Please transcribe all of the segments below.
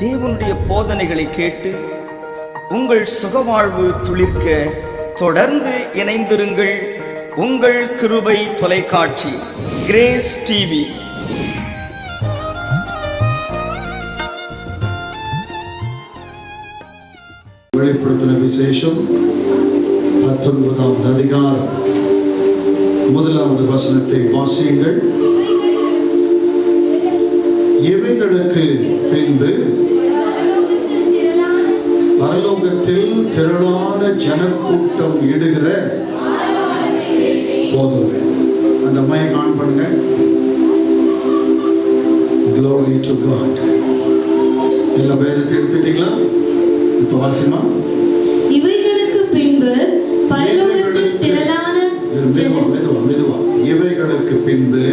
தேவனுடைய போதனைகளை கேட்டு உங்கள் சுகவாழ்வு துளிர்க்க தொடர்ந்து இணைந்திருங்கள். உங்கள் கிருபை தொலைக்காட்சி கிரேஸ் டிவி. வெளிப்படுத்தின விசேஷம் 19வது அதிகாரம் 1வது வசனத்தை வாசியுங்கள். இவைகளுக்கு பின்பு பரலோகத்தில் திரளான ஜனக்கூட்டம் இடுகிற போதும். அந்த மைக் ஆன் பண்ணுங்க. Glory to God. எல்லா வேதத்தை எடுத்துட்டீங்களா? இப்ப வாசிமா. இவைகளுக்கு பின்பு பரலோகத்தில் திரளான மெதுவா. இவைகளுக்கு பின்பு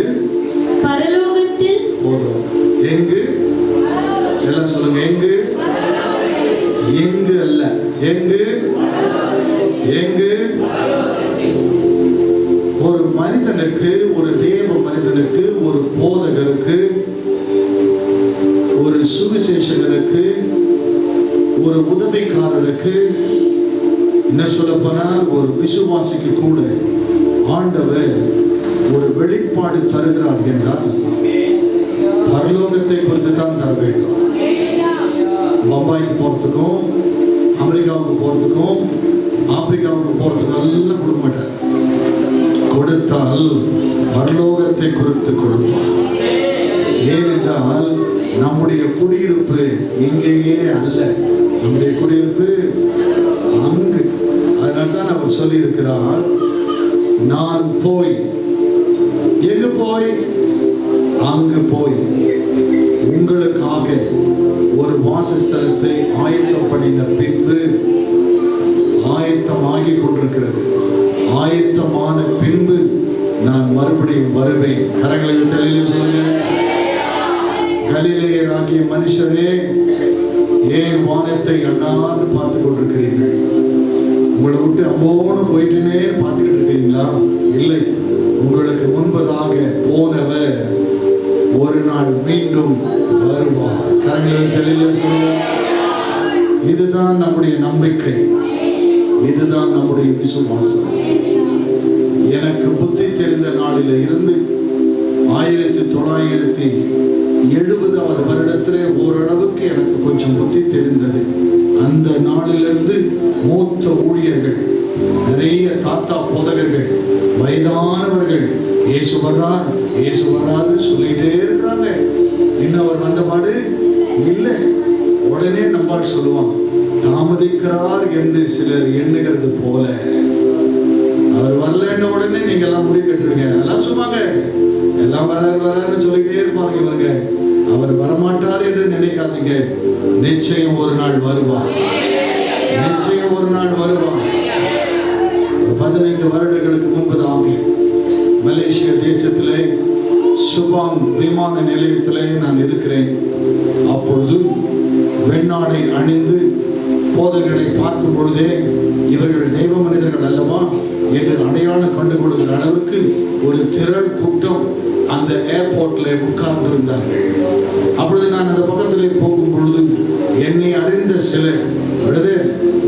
பரலோகத்தில் போதும். எங்கு? எல்லாம் சொல்லுங்க. எங்கு? எங்கு அல்ல. எங்கு? எங்கு? ஒரு மனிதனுக்கு, ஒரு தேவ மனிதனுக்கு, ஒரு போதகருக்கு, ஒரு சுவிசேஷகனுக்கு, ஒரு உதவிக்காரருக்கு, என்ன சொல்ல போனால் ஒரு விசுவாசிக்கு கூட ஆண்டவர் ஒரு வெளிப்பாடு தருகிறார் என்றால் பரலோகத்தை குறித்து தான் தர வேண்டும். பம்பாய்க்கு போறதுக்கும், அமெரிக்காவுக்கு போறதுக்கும், ஆப்பிரிக்காவுக்கு போறதுக்கும் எல்லாம் கொடுக்க மாட்டார். கொடுத்தால் பரலோகத்தை குறித்து கொடுப்பார். ஏனென்றால் நம்முடைய குடியிருப்பு இங்கேயே அல்ல, நம்முடைய குடியிருப்பு அங்கு. அதனால்தான் அவர் சொல்லி இருக்கிறார், நான் போய், எங்கு போய்? அங்கு போய் உங்களுக்காக ஒரு வாசஸ்தலத்தை ஆயத்தம் பண்ணின பின்பு, ஆயத்தமாகி கொண்டிருக்கிறது. ஆயத்தமான பின்பு நான் மறுபடியும் வருவேன். கரங்களில் தலையில சொல்லுங்க. கலிலேயராகிய மனுஷரே, ஏன் வானத்தை அண்ணாந்து பார்த்து கொண்டிருக்கிறீர்கள்? உங்களை விட்டு அம்போடு போயிட்டுனே பார்த்துக்கிட்டு இருக்கீங்களா? இல்லை, உங்களுக்கு முன்பதாக போனவர் ஒரு நாள் மீண்டும் வருவார். கரங்களில் தலையில சொல்லுங்க. இதுதான் நம்முடைய நம்பிக்கை, இதுதான் நம்முடைய விசுவாசம். எனக்கு புத்தி தெரிந்த நாளில் இருந்து 1970வது வருடத்திலே ஓரளவுக்கு எனக்கு கொஞ்சம் புத்தி தெரிந்தது. அந்த நாளிலிருந்து மூத்த ஊழியர்கள், நிறைய தாத்தா போதகர்கள், வயதானவர்கள் இயேசு வர்றார், இயேசு வர்றாரு சொல்லிட்டே இருக்கிறாங்க. இன்னும் அவர் வந்தபாடு இல்லை. உடனே நம்மால் சொல்லுவான், தாமதிக்கிறார் என்று சிலர் எண்ணுகிறது போல. அவர் வரலன்னு உடனே நீங்க எல்லாம் முடிவு கட்டுறீங்க. அதெல்லாம் சொல்லுவாங்க, எல்லாம் வரான்னு சொல்லிட்டே இருப்பாங்க இவங்க. அவர் வரமாட்டார் என்று நினைக்காதீங்க. நிச்சயம் ஒரு நாள் வருவார், நிச்சயம் ஒரு நாள் வருவார். 15 வருடங்களுக்கு முன்பதாக மலேசியா தேசத்திலே சுபாங் விமான நிலையத்திலே நான் இருக்கிறேன். அப்பொழுது வெண்ணாடை அணிந்து போதகர்களை பார்க்கும் பொழுதே இவர்கள் தெய்வ மனிதர்கள் அல்லவா என்று அடையாளம் கண்டு கொள்கிற அளவுக்கு ஒரு திரள் கூட்டம் அந்த ஏர்போர்ட்ல உட்கார்ந்திருந்தார்கள். அப்பொழுது நான் அந்த பக்கத்திலே போகும் பொழுது என்னை அறிந்த சிலர்,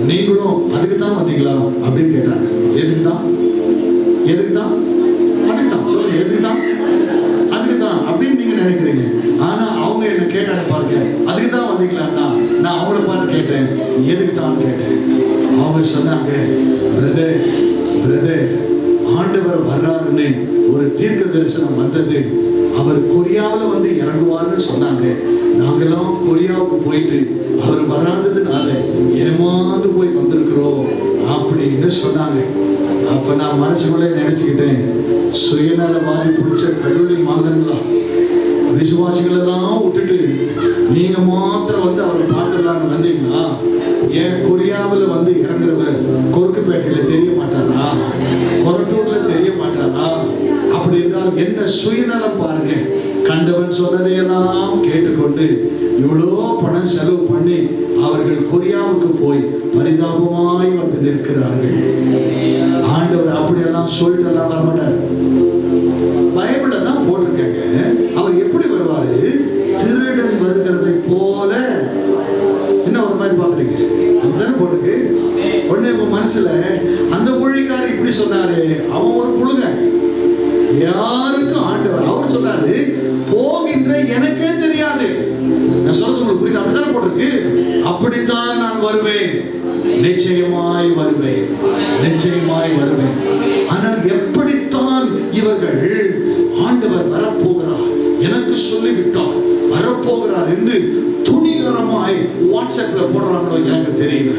நீங்களும் அதுக்கு தான் வந்தீங்களா அப்படின்னு கேட்டாங்க. எதுக்கு தான்? எதுக்கு தான்? அதுக்கு தான் சொல்லுங்க. எதுக்கு தான்? அதுக்கு தான் அப்படின்னு நீங்க நினைக்கிறீங்க. ஆனா அவங்க என்ன கேட்டாங்க பாருங்க, அதுக்கு தான் வந்தீங்களான்னா நான் அவங்கள பார்த்து கேட்டேன், எதுக்கு தான் கேட்டேன். அவங்க சொன்னாங்க, பிரதர் ஆண்டவர் வர்றாருன்னு ஒரு தீர்க்க தரிசனம் வந்தது. அவர் கொரியாவில் வந்து இறங்குவார்னு சொன்னாங்க. நாங்கெல்லாம் கொரியாவுக்கு போயிட்டு அவர் வராததுனால ஏமாந்து போய் வந்திருக்கிறோம் அப்படின்னு சொன்னாங்க. அப்ப நான் மனசுக்குள்ளே நினைச்சுக்கிட்டேன், சுயநலவாதி பிடிச்ச கல்லூரி மாங்கங்களா, விசுவாசிகள் எல்லாம் விட்டுட்டு நீங்க மாத்திரம் வந்து அவரை பார்த்துடலான்னு வந்தீங்கன்னா, ஏன் கொரியாவில் வந்து இறங்குறவர் கொருக்குப்பேட்டையில தெரிய மாட்டாரா? கொரட்டூர்ல தெரிய மாட்டாரா? அப்படி இருந்தால் என்ன சுயநலம் பாருங்க. கண்டவன் சொன்னதையெல்லாம் கேட்டுக்கொண்டு இவ்வளோ பணம் செலவு பண்ணி அவர்கள் கொரியாவுக்கு போய் பரிதாபமாய் வந்து நிற்கிறார்கள். ஆண்டவர் அப்படியெல்லாம் சொல்லிட்டு எல்லாம் வரமாட்டார். பைபிள்ல தான் போட்டிருக்காங்க. அவர் எப்படி வருவாரு? திருடன் வருகிறதை போல போல. என்ன ஒரு மாதிரி பாக்குறீங்க? அதுதானே போட்டிருக்கு. உடனே உங்க மனசுல அந்த ஊழியக்காரர் இப்படி சொன்னாரு, அவன் ஒரு புழுங்க. யாருக்கும் ஆண்டவர் அவர் சொன்னாரு, போகின்ற எனக்கே தெரியாது. நான் சொல்றது உங்களுக்கு புரியுது? அப்படித்தானே போட்டிருக்கு. அப்படித்தான் நான் வருவேன், நிச்சயமாய் வருவேன், நிச்சயமாய் வருவேன். ஆனால் எப்படித்தான் இவர்கள் ஆண்டவர் வரப்போகிறார் எனக்கு சொல்லிவிட்டார், வரப்போகிறார் என்று துணிகரமாய் வாட்ஸ்அப்ல போடுறாங்களோ எனக்கு தெரியல.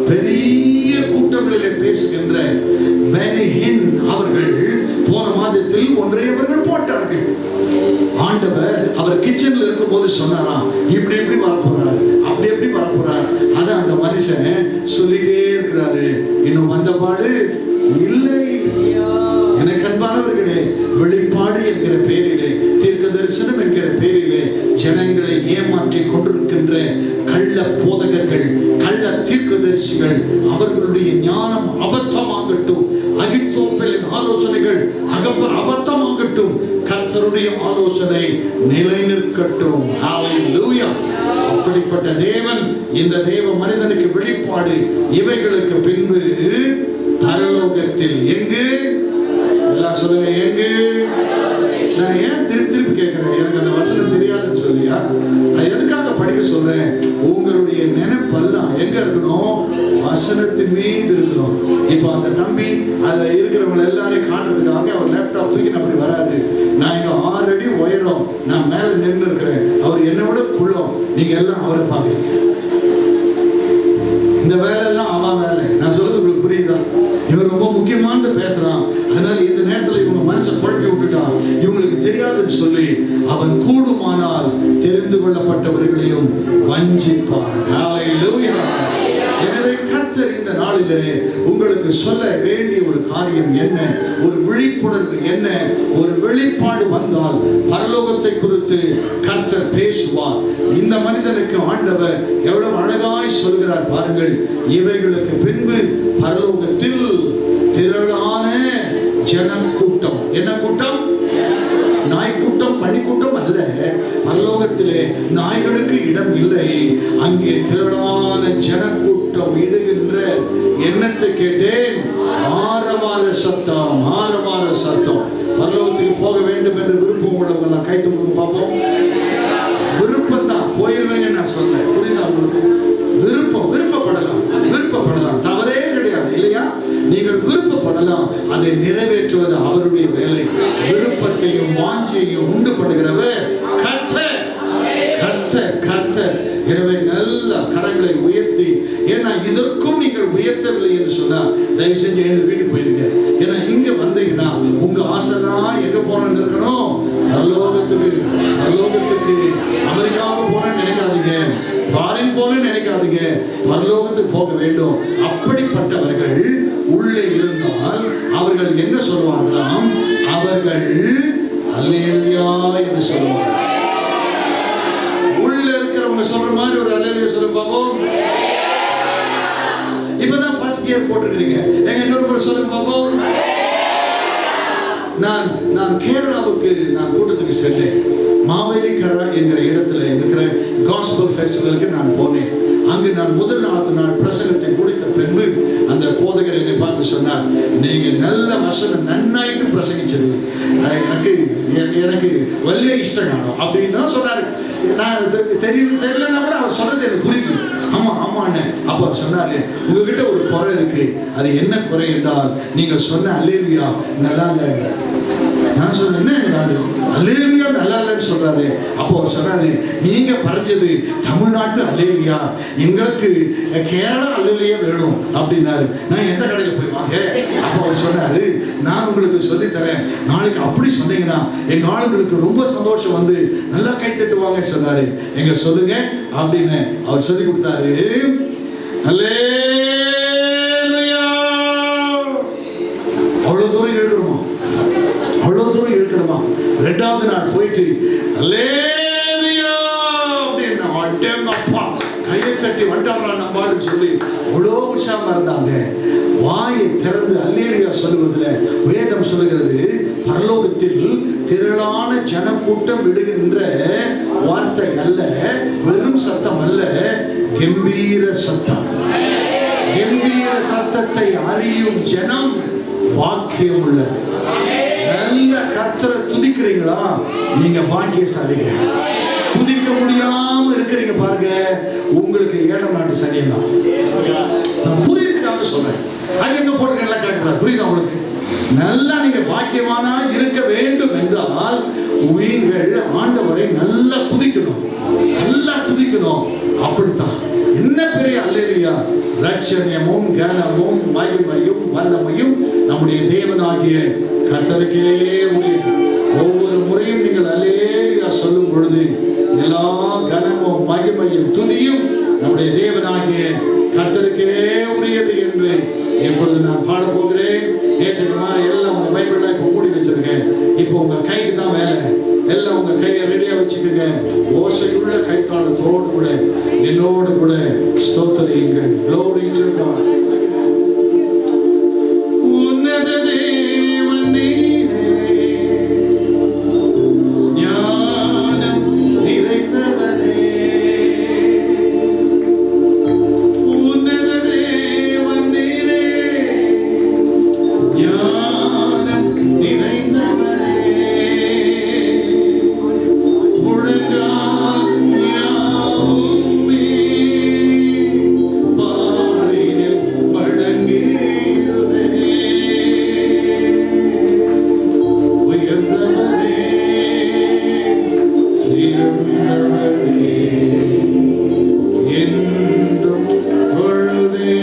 பெரிய கூட்டங்களிலே பேசுகின்ற பெனி ஹின் அவர்கள் போன மாதத்தில் ஒன்றை அவர்கள் போட்டார்கள். ஆண்டவர் அவர் கிச்சன்ல இருக்கும் போது சொன்னாராம், இப்படி எப்படி வரப்போறாரு, அப்படி எப்படி வரப்போறாரு. அத அந்த மனுஷன் சொல்லிட்டே இருக்கிறாரு, இன்னும் வந்த பாடு இல்லை. எனக்கு அன்பானவர்களே, வெளிப்பாடு என்கிற பெயரிலே, தீர்க்க தரிசனம் என்கிற பெயரிலே ஜனங்களை ஏமாற்றி கொண்டிருக்கின்ற கள்ள போதகர்கள், கள்ள தீர்க்கதரிசிகள், அவர்களுடைய ஞானம் அபத்தமாகட்டும், அகித்தோப்பேலின் ஆலோசனைகள் அபத்தமாகட்டும், கர்த்தருடைய ஆலோசனை நிலை நிற்கட்டும். ஹல்லேலூயா. அப்படிப்பட்ட தேவன் இந்த தேவ மனிதனுக்கு வெளிப்பாடு இவைகளுக்கு பின்பு பரலோகத்தில் எங்கு? எல்லாம் சொல்லுங்க, எங்கு? நான் ஏன் திருப்பி கேட்கிறேன்? எனக்கு அந்த வசனம் தெரியாதுன்னு சொல்லியா? நான் எதுக்காக படிக்க சொல்றேன்? உங்களுடைய நினைப்பெல்லாம் எங்க இருக்கணும்? வசனத்தின் மீது இருக்கணும். இப்போ அந்த தம்பி அதுல இருக்கிறவங்க எல்லாரையும் காட்டுறதுக்காக அவர் லேப்டாப் தூக்கி அப்படி வராரு. நான் இங்க 6 அடி உயரம், நான் மேல நின்று இருக்கிறேன், அவர் என்னை விட குள்ளம், நீங்க எல்லாம் அவரை பாக்குறீங்க. இந்த வேலை எல்லாம் அவன் வேலை. நான் சொல்றது உங்களுக்கு புரியுதா? இவர் ரொம்ப முக்கியமானது பேசுறான், அதனால இந்த நேரத்தில் இவங்க மனசை குழப்பி விட்டுட்டான், இவங்களுக்கு தெரியாதுன்னு சொல்லி அவன் கூடுமானால் தெரிந்து கொள்ளப்பட்டவர்களையும் வஞ்சிப்பான். ஹல்லேலூயா. எனவே கர்த்தர் இந்த நாளிலே உங்களுக்கு சொல்ல வேண்டிய ஒரு காரியம் என்ன, ஒரு விழிப்புணர்வு என்ன, ஒரு வெளிப்பாடு வந்தால் பரலோகத்தை குறித்து கர்த்தர் பேசுவார். இந்த மனிதனுக்கு ஆண்டவர் எவ்வளவு அழகாய் சொல்கிறார் பாருங்கள். இவைகளுக்கு பின்பு பரலோகத்தில் திரளான ஜனக்கூட்டம். என்ன கூட்டம்? நாய்க்கூட்டம், பனிக்கூட்டம் அல்ல. பரலோகத்திலே நாய்களுக்கு இடம் இல்லை. அங்கே திரளான ஜனக்கூட்டம் இடுகின்ற எண்ணத்தை கேட்டேன். ஆரவார சத்தம், ஆரவார சத்தம். பரலோகத்துக்கு போக வேண்டும் என்று விருப்பம் உள்ளவங்க கை தூக்கு பார்ப்போம். விருப்பம் தான், போயிருவேங்க நான் சொல்றேன், புரியுதா உங்களுக்கு? விருப்பம், விருப்பப்படலாம், தவறே கிடையாது இல்லையா? நீங்கள் விருப்பப்படலாம், அதை நிறைவேற்றுவது அவருடைய வேலை. விருப்பத்தையும் வாஞ்சையும் உண்டு பண்ணுகிறவர் கர்த்தர். எனவே நல்ல கரங்களை உயர்த்தி, ஏன்னா இதற்கும் நீங்கள் உயர்த்தவில்லை என்று சொன்னா தயவு செஞ்சு எழுந்து வீட்டுக்கு போயிருங்க. ஏன்னா இங்க வந்தீங்கன்னா உங்க ஆசைதான் எங்க போறேன்னு இருக்கணும்? பரலோகத்துக்கு. அமெரிக்காவுக்கு போறேன்னு நினைக்காதீங்க, ஃபாரின் போறேன்னு நினைக்காதீங்க, பரலோகத்துக்கு போக வேண்டும். அப்படிப்பட்டவர்கள் உள்ளே இருந்தால் அவர்கள் என்ன சொல்வார்களாம்? அவர்கள் அல்லேலூயா என்று சொல்வார்கள். உள்ள இருக்கிறவங்க சொல்ற மாதிரி ஒரு அல்லேலூயா சொல்ல பாப்போம். இப்பதான் ஃபர்ஸ்ட் கியர் போட்டுக்கிறீங்க, எங்க இன்னொரு முறை சொல்லுங்க பாப்போம். நான் கேரளாவுக்கு நான் கூட்டத்துக்கு சென்றேன். மாவேலிக்கரா என்கிற இடத்துல இருக்கிற காஸ்பல் ஃபெஸ்டிவலுக்கு நான் போனேன். அங்கு நான் முதல் நாள் பிரசங்கத்தை முடித்த பின்பு அந்த போதகர் என்னை பார்த்து சொன்னார், நீங்க நல்ல வசனம் நன்னாயிட்டு பிரசங்கிச்சது, எனக்கு வலிய இஷ்டம் காணும் அப்படின்னு தான் சொன்னாரு. நான் தெரியலன்னா கூட அவர் சொன்னது எனக்கு புரியுது. ஆமான்னு அப்போ அவர் சொன்னாரு, உங்ககிட்ட ஒரு குறை இருக்கு, அது என்ன குறை என்றால் நீங்க சொன்ன அல்லேலூயா நல்லா இல்லைங்க. நான் சொன்னேன், என்ன அல்லேலூயா நல்லா இல்லைன்னு சொல்றாரு. அப்போ அவர் சொன்னாரு, நீங்க பறிச்சது தமிழ்நாட்டு அல்லேலூயா, எங்களுக்கு கேரளா அல்லேலூயா வேணும் அப்படின்னாரு. நான் எந்த கடையில போய் வாங்க? அப்போ அவர் சொன்னாரு, நான் உங்களுக்கு சொல்லி தரேன், நாளைக்கு அப்படி சொன்னீங்கன்னா எங்க ஆளுங்களுக்கு ரொம்ப சந்தோஷம் வந்து நல்லா கை தட்டுவாங்கன்னு சொன்னாரு. எங்க சொல்லுங்க அப்படின்னு அவர் சொல்லி கொடுத்தாரு. அல்லேலூயா. அவ்வளவு தூரம் எழுதுறோமா? அவ்வளவு தூரம் இழுக்கிறோமா? 2வது நாள் போயிட்டு அல்லேலூயா அப்படின்னு அட்டேங்கப்பா கையை தட்டி வண்டாடுறான் நம்பான்னு சொல்லி அவ்வளோ உற்சாகமா இருந்தாங்க. வாயை திறந்து அல்லேலூயா சொல்லுவதில் வேதம் சொல்லுகிறது, பரலோகத்தில் திரளான ஜனக்கூட்டம் விடுகின்ற வார்த்தை அல்ல, வெறும் சத்தம் அல்ல, கம்பீர சத்தம். கம்பீர சத்தத்தை அறியும் ஜனம் பாக்கியம் உள்ளது. நல்ல கர்த்தரை துதிக்கிறீங்களா, நீங்க பாக்கியசாலிங்க. துதிக்க முடியாம இருக்கிறீங்க பாருங்க, உங்களுக்கு 7ஆம் நாட்டு சனியம் தான். நான் புரியுதுக்காக சொல்றேன், அது எங்க போட்டு நல்லா கேட்கக்கூடாது. புரியுதா உங்களுக்கு? நல்லா நீங்க பாக்கியமானா இருக்க வேண்டும் என்றால் உயிர்கள் ஆண்டவரை நல்லா துதிக்கணும், நல்லா துதிக்கணும். அப்படித்தான் என்ன பெரிய அல்லேலூயா, ரட்சணியமும் கனமும் மகிமையும் வல்லமையும் நம்முடைய தேவனாகிய கர்த்தருக்கே உரியது. ஒவ்வொரு முறையும் நீங்கள் அல்லேலூயா சொல்லும் பொழுது எல்லா கனமும் மகிமையும் துதியும் நம்முடைய தேவனாகிய கர்த்தருக்கே உரியது என்று இப்பொழுது நான் பாட போகிறேன். நேற்றுக்கு மாதிரி எல்லாம் உங்க பைபிள்ல இப்ப மூடி வச்சிருங்க. இப்போ உங்க கைக்கு தான் வேலை, எல்லாம் உங்க கையை ரெடியா வச்சுக்கோங்க. ஓசையுள்ள கைத்தாளத்தோடு கூட என்னோடு கூட ஸ்தோத்திரியுங்கள். Glory to God. உன்னத தேவன் நீரே, ஞானம் நிறைந்தவரே, உன்னத தேவன் நீரே, ஞானம் நிறைந்தவரே, முழங்கால் யாவுமே பாரினில் வணங்கிடுதே, உயர்ந்தவரே, சிறந்தவரே, என்றும் தொழுதிடுவார்.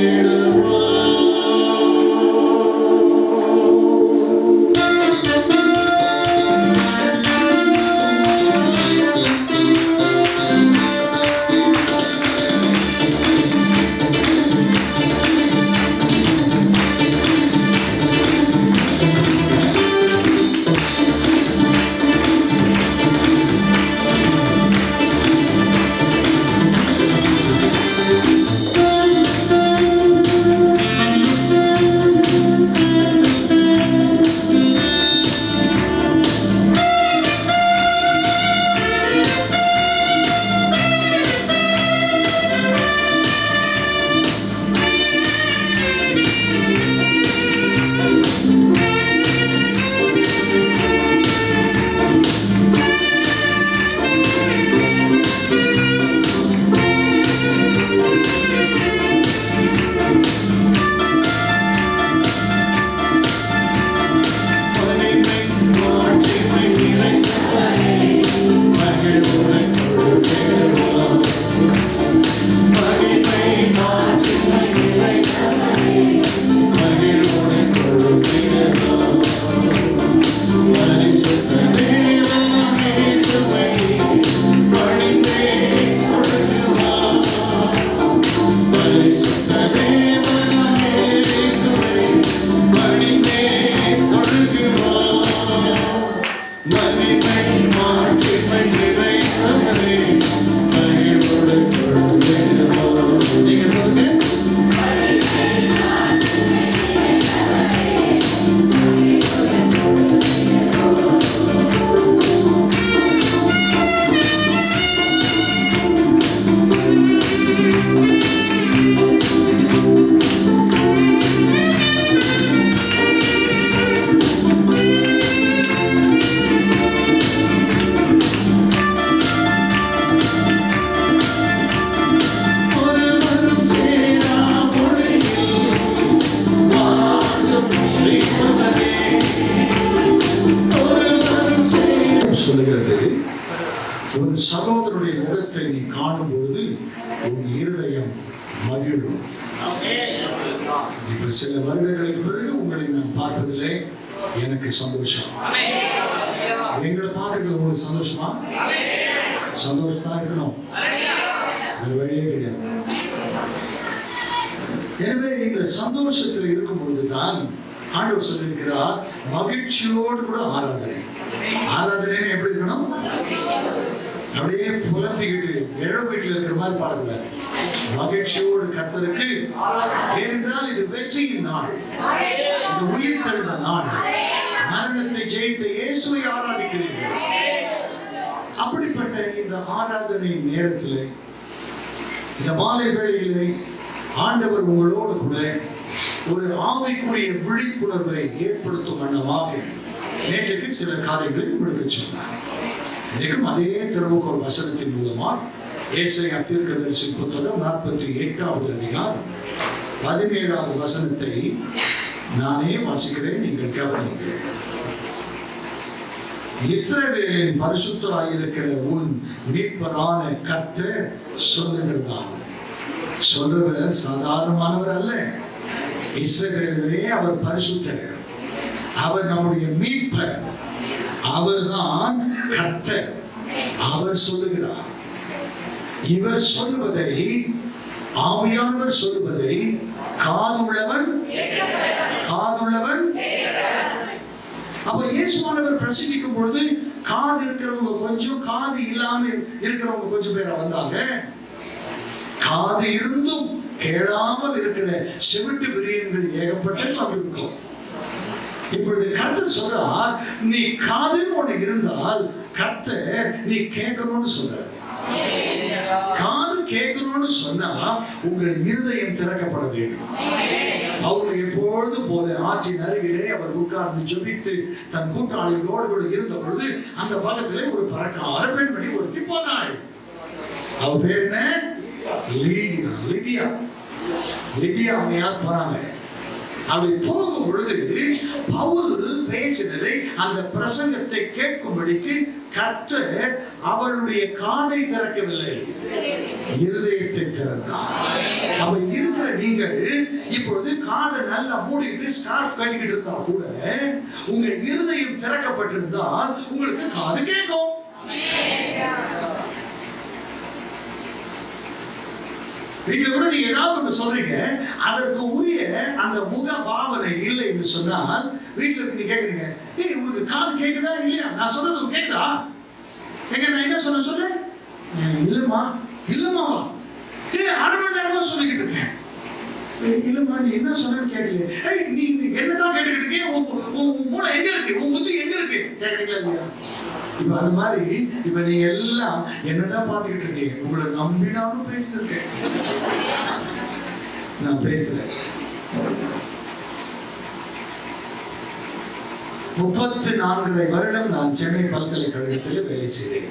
சொல்லுகிறது, உன் சகோதரனுடைய முகத்தை நீ காணும் பொழுது உன் இருதயம் மகிழும். இப்ப சில வருடங்களுக்கு பிறகு உங்களை நான் பார்ப்பதிலே எனக்கு சந்தோஷம். எங்களை பார்க்கறதுல உங்களுக்கு சந்தோஷமா? சந்தோஷமா இருக்கணும், அது வழியே கிடையாது. எனவே இந்த சந்தோஷத்தில் இருக்கும் பொழுதுதான் ஆண்டவர் சொல்லியிருக்கிறார், மகிழ்ச்சியோடு கூட ஆராதனை. ஆராதனை எப்படி இருக்கணும்? அப்படியே புலம்பிக்கிட்டு இழ வீட்டில் இருக்கிற மாதிரி பாடக்கூடாது. மகிழ்ச்சியோடு கர்த்தருக்கு, ஏனென்றால் இது வெற்றியின் நாள், இது உயிர் தெழுந்த நாள், மரணத்தை ஜெயித்த இயேசுவை ஆராதிக்கிறீர்கள். அப்படிப்பட்ட இந்த ஆராதனை நேரத்தில், இந்த மாலை வேளையிலே ஆண்டவர் உங்களோடு கூட ஒரு ஆவிக்குரிய விழிப்புணர்வை ஏற்படுத்தும் வண்ணமாக நேற்றுக்கு சில காரியங்களை உங்களுக்கு சொன்னார். எனக்கும் அதே திருமுகோள் வசனத்தின் மூலமாக ஏசாயா தீர்க்கதரிசியின் புத்தகம் 48வது அதிகாரம் 17வது வசனத்தை நானே வாசிக்கிறேன், நீங்கள் கவனியுங்கள். இஸ்ரவேலின் பரிசுத்தராயிருக்கிற உன் மீட்பரான கர்த்தர் சொல்லுகிறதாவது. சொல்றவர் சாதாரணமானவர் அல்ல. இஸ்ரவேலிலே அவர் பரிசுத்தர், அவர் நம்முடைய மீட்பர், அவர்தான் கர்த்தர். அவர் சொல்லுகிறார். இவர் சொல்லுவதை, ஆவியானவர் சொல்லுவதை காதுள்ளவன் அப்ப இயேசுவானவர் பிரசங்கிக்கும் பொழுது காது இருக்கிறவங்க கொஞ்சம், காது இல்லாம இருக்கிறவங்க கொஞ்சம் பேரா வந்தாங்க. காது இருந்தும் கேளாமல் இருக்கிற செவிட்டு பிரியன்கள் ஏகப்பட்டு வந்திருக்கும். இப்பொழுது கர்த்தர் சொல்றார், நீ காதுன்னு ஒண்ணு இருந்தால் கர்த்தர் நீ கேட்கணும்னு சொல்றார். காது கேட்கணும்னு சொன்னா உங்கள் இருதயம் திறக்கப்பட வேண்டும். பவுல் எப்பொழுது போல ஆற்றின் அருகிலே அவர் உட்கார்ந்து ஜெபித்து தன் கூட்டாளிகளோடு கூட இருந்த பொழுது அந்த பக்கத்திலே ஒரு பறக்கார பெண்மணி ஒருத்தி போனாள். அவ பேர் என்ன? லிடியா அம்மையார் போறாங்க. அப்படி போகும் பொழுது பவுல் பேசினதை, அந்த பிரசங்கத்தை கேட்கும்படிக்கு கர்த்தர் அவளுடைய காதை திறக்கவில்லை, இருதயத்தை திறந்தார். அப்ப இருக்கிற நீங்கள் இப்பொழுது காதை நல்லா மூடிட்டு ஸ்கார்ஃப் கட்டிக்கிட்டு இருந்தா கூட உங்க இருதயம் திறக்கப்பட்டிருந்தால் உங்களுக்கு காது கேட்கும். வீட்டுல கூட நீங்க ஏதாவது ஒன்று சொல்றீங்க, அதற்கு உரிய அந்த முக பாவனை இல்லை என்று சொன்னால் வீட்டுல நீங்க கேக்குறீங்க, ஏய் உங்களுக்கு காது கேக்குதா இல்லையா, நான் சொல்றது கேக்குதா, எங்க நான் என்ன சொல்றேன், இல்லம்மா ஏய் அரை மணி நேரமா சொல்லிக்கிட்டு இருக்கேன், இல்லம்மா நீ என்ன சொன்னு கேட்கல, ஏய் நீ என்னதான் கேட்டுக்கிட்டு இருக்கீங்க, உன் மூளை எங்க இருக்கு, உன் புத்தி எங்க இருக்கு கேக்குறீங்களா இல்லையா? இப்ப அது மாதிரி இப்ப நீங்க எல்லாம் என்னதான் பாத்துக்கிட்டு இருக்கீங்க, உங்களை நம்பி நானும் பேசிருக்கேன், நான் பேசுறேன். 34 வருடம் நான் சென்னை பல்கலைக்கழகத்தில் வேலை செய்தேன்.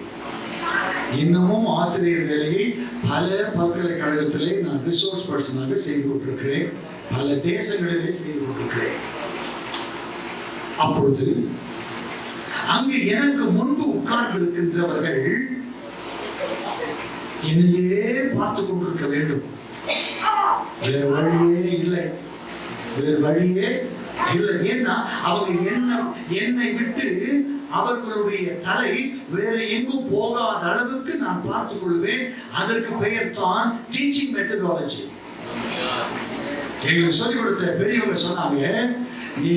இன்னமும் ஆசிரியர் வேலையை பல பல்கலைக்கழகத்திலே நான் ரிசோர்ஸ் பர்சனாக செய்து கொண்டிருக்கிறேன், பல தேசங்களிலே செய்து கொண்டிருக்கிறேன். அப்பொழுது அங்கு எனக்கு முன்பு உட்கார்ந்து இருக்கின்றவர்கள் என்னையே பார்த்து கொண்டிருக்க வேண்டும். வேறு வழியே இல்லை. ஏன்னா அவங்க என்னை விட்டு அவர்களுடைய தலை வேற எங்கும் போகாத அளவுக்கு நான் பார்த்துக் கொள்வேன். அதற்கு பெயர் தான் டீச்சிங் மெத்தடாலஜி. எங்களுக்கு சொல்லிக் கொடுத்த பெரியவங்க சொன்னாங்க, நீ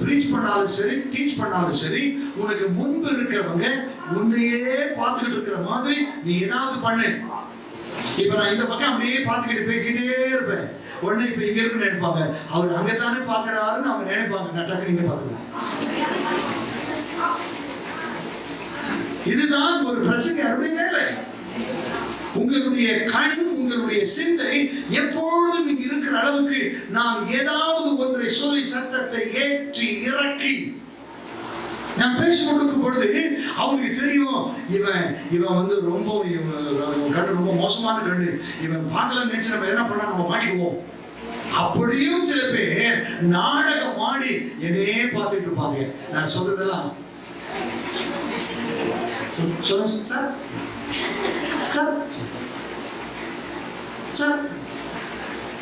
ப்ரீச் பண்ணாலும் சரி, டீச் பண்ணாலும் சரி, உனக்கு முன்பு இருக்கிறவங்க உன்னையே பார்த்துக்கிட்டு இருக்கிற மாதிரி நீ ஏதாவது பண்ணு. இப்ப நான் இந்த பக்கம் அப்படியே பார்த்துக்கிட்டு பேசிட்டே இருப்பேன். உடனே இப்ப இங்க இருக்குன்னு நினைப்பாங்க, அவர் அங்கத்தானே பாக்குறாருன்னு அவங்க நினைப்பாங்க, நட்டாக்க நீங்க பாத்துங்க. இதுதான் ஒரு பிரச்சனையாருடைய வேலை. உங்களுடைய கண், உங்களுடைய சிந்தை எப்பொழுதும் இங்கு இருக்கிற அளவுக்கு நாம் ஏதாவது ஒன்றை சொல்லி சத்தத்தை ஏற்றி இறக்கி நான் பேசிக் கொண்டிருக்கும் பொழுது அவங்களுக்கு தெரியும், இவன் ரொம்ப கண்ணு ரொம்ப மோசமான கண்ணு, இவன் பார்க்கலன்னு நினைச்சு நம்ம என்ன பண்ணா நம்ம மாட்டிக்குவோம். அப்படியும் சில பேர் நாடகம் ஆடி என்னையே பார்த்துட்டு இருப்பாங்க. நான் சொல்றதெல்லாம் சொல்லுங்க சார், சார் சார்,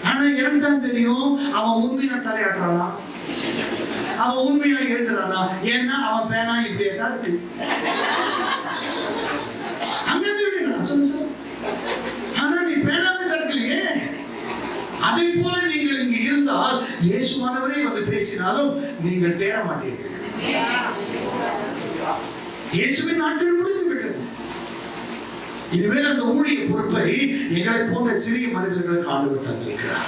ஆனா எனக்கு தான் தெரியும் அவன் உண்மையா தலையாட்டுறானா, அவன் உண்மையா எழுதுறானா, ஏன்னா அவன் பேனா இப்படியே தான் இருக்கு. அங்க சொல்லுங்க சார், ஆனா நீ பேனாவே திறக்கலையே. அதை போல நீங்கள் இங்கு இருந்தால் இயேசுவானவரே பேசினாலும் நீங்கள் தேர மாட்டீர்கள். இயேசுவின் நாட்கள் முடிந்து விட்டது. இனிமேல் அந்த ஊழிய பொறுப்பை எங்களை போன்ற சிறிய மனிதர்களுக்கு ஆண்டவர் தந்திருக்கிறார்.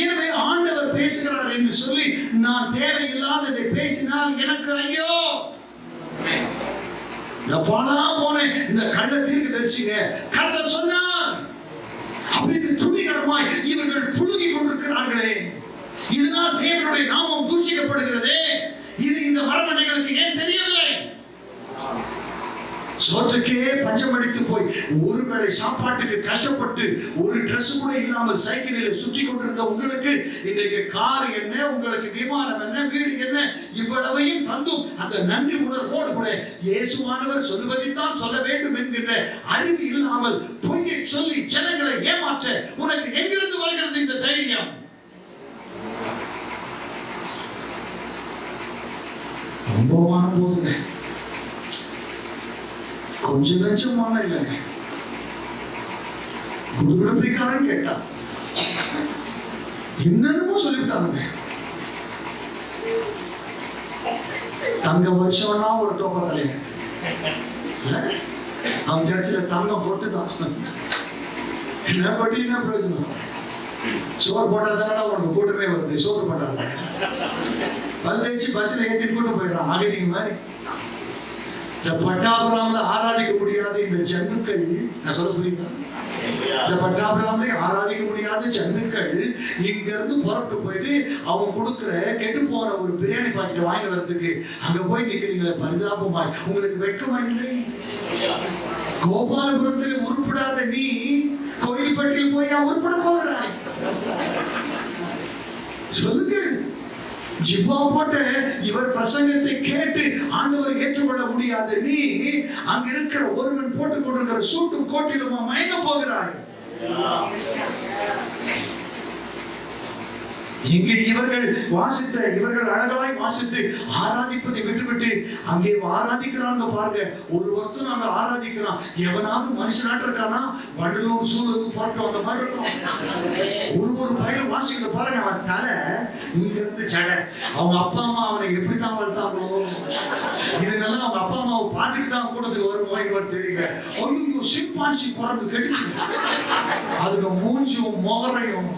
எனவே ஆண்டவர் பேசுகிறார் என்று சொல்லி நான் தேவையில்லாததை பேசினால் எனக்கு ஐயோ, இந்த போனா போன இந்த கள்ள தீர்க்கதரிசிங்க கர்த்தர் சொன்னார் அப்படின்னு துணிகரமாய் இவர்கள் புழுகி கொண்டிருக்கிறார்களே, இதனால் தேவனுடைய நாமம் தூஷிக்கப்படுகிறதே, இது இந்த மரமண்டைகளுக்கு ஏன் தெரியவில்லை? சோற்றுக்கே பஞ்சமடித்து போய் ஒரு வேளை சாப்பாட்டுக்கு கஷ்டப்பட்டு ஒரு Dress கூட இல்லாமல் சைக்கிளில் சுற்றி கொண்டிருந்த உங்களுக்கு இன்றைக்கு கார் என்ன, உங்களுக்கு விமானம் என்ன, வீடு என்ன, இவ்வளவையும் தந்தும் அந்த நன்றி உணர்வோடு கூட இயேசுவானவர் சொல்வதைத்தான் சொல்ல வேண்டும் என்கின்ற அறிவு இல்லாமல் பொய்யை சொல்லி ஜனங்களை ஏமாற்ற உனக்கு எங்கிருந்து வருகிறது இந்த தைரியம்? ரொம்பமான போதுங்க, கொஞ்சம் லட்சமான இல்லைங்க. குடுகுடுப்பைக்காரன் கேட்டா என்னென்னமோ சொல்லிவிட்டாங்க. தங்க வருஷம்னா ஒரு டோப்பா தலைய அவன் சர்ச்சில் தங்கம் போட்டுதான் என்ன பட்டி என்ன பிரயோஜனம்? சோறு போட்டாதானடா உனக்கு கூட்டமே வருது. சோறு போட்டாங்க பல் தேய்ச்சி பஸ்ல ஏற்றிட்டு கூட்டு போயிடறான் ஆகிட்டீங்க மாதிரி. இந்த பட்டாபுராம்ல ஆராதிக்க முடியாத இந்த ஜந்துக்கள், நான் சொல்ல புரியுதா? இந்த பட்டாபுராம்ல ஆராதிக்க முடியாத ஜந்துக்கள் இங்க இருந்து புறப்பட்டு போயிட்டு அவங்க கொடுக்குற கெட்டு போன ஒரு பிரியாணி பாக்கெட் வாங்கி வர்றதுக்கு அங்க போய் நிக்கிறீங்களே, பரிதாபமாய் உங்களுக்கு வெட்கமா இல்லை? கோபாலபுரத்தில் உருப்படாத நீ கோயில்பட்டியில் போய் உருப்பட போகிறாய்? சொல்லுங்கள். ஜிப்பா போட்டு இவர் பிரசங்கத்தை கேட்டு ஆண்டவர் ஏற்றுக்கொள்ள முடியாது நீ அங்க இருக்கிற ஒருவன் போட்டுக் கொண்டிருக்கிற சூட்டும் கோட்டிலுமா மயங்க போகிறாய்? இங்கே இவர்கள் அழகாய் வாசித்து ஆராதிப்பதை விட்டுவிட்டு அங்கே ஆராதிக்கிறாங்க பாருங்க. ஒருத்தர் அங்க ஆராதிக்கிறான், எவனாவது மனுஷனாட்டு இருக்கானா? வண்டலூர் சூழலுக்கு புறட்டும் அந்த மாதிரி இருக்கும். ஒரு பயிர் வாசிக்கிற பாருங்க, அவன் தலை இங்க இருந்து ஜடை. அவங்க அப்பா அம்மா அவனை எப்படித்தான் வளர்த்தாங்களோ, இதுங்கெல்லாம் அவங்க அப்பா அம்மாவை பார்த்துட்டு தான் கூடத்துக்கு வருமோ இவர் தெரியல. ஐயோ, சிம்பான்சி குரங்கு கெடுச்சு, அதுக்கு மூஞ்சும் முகரையும்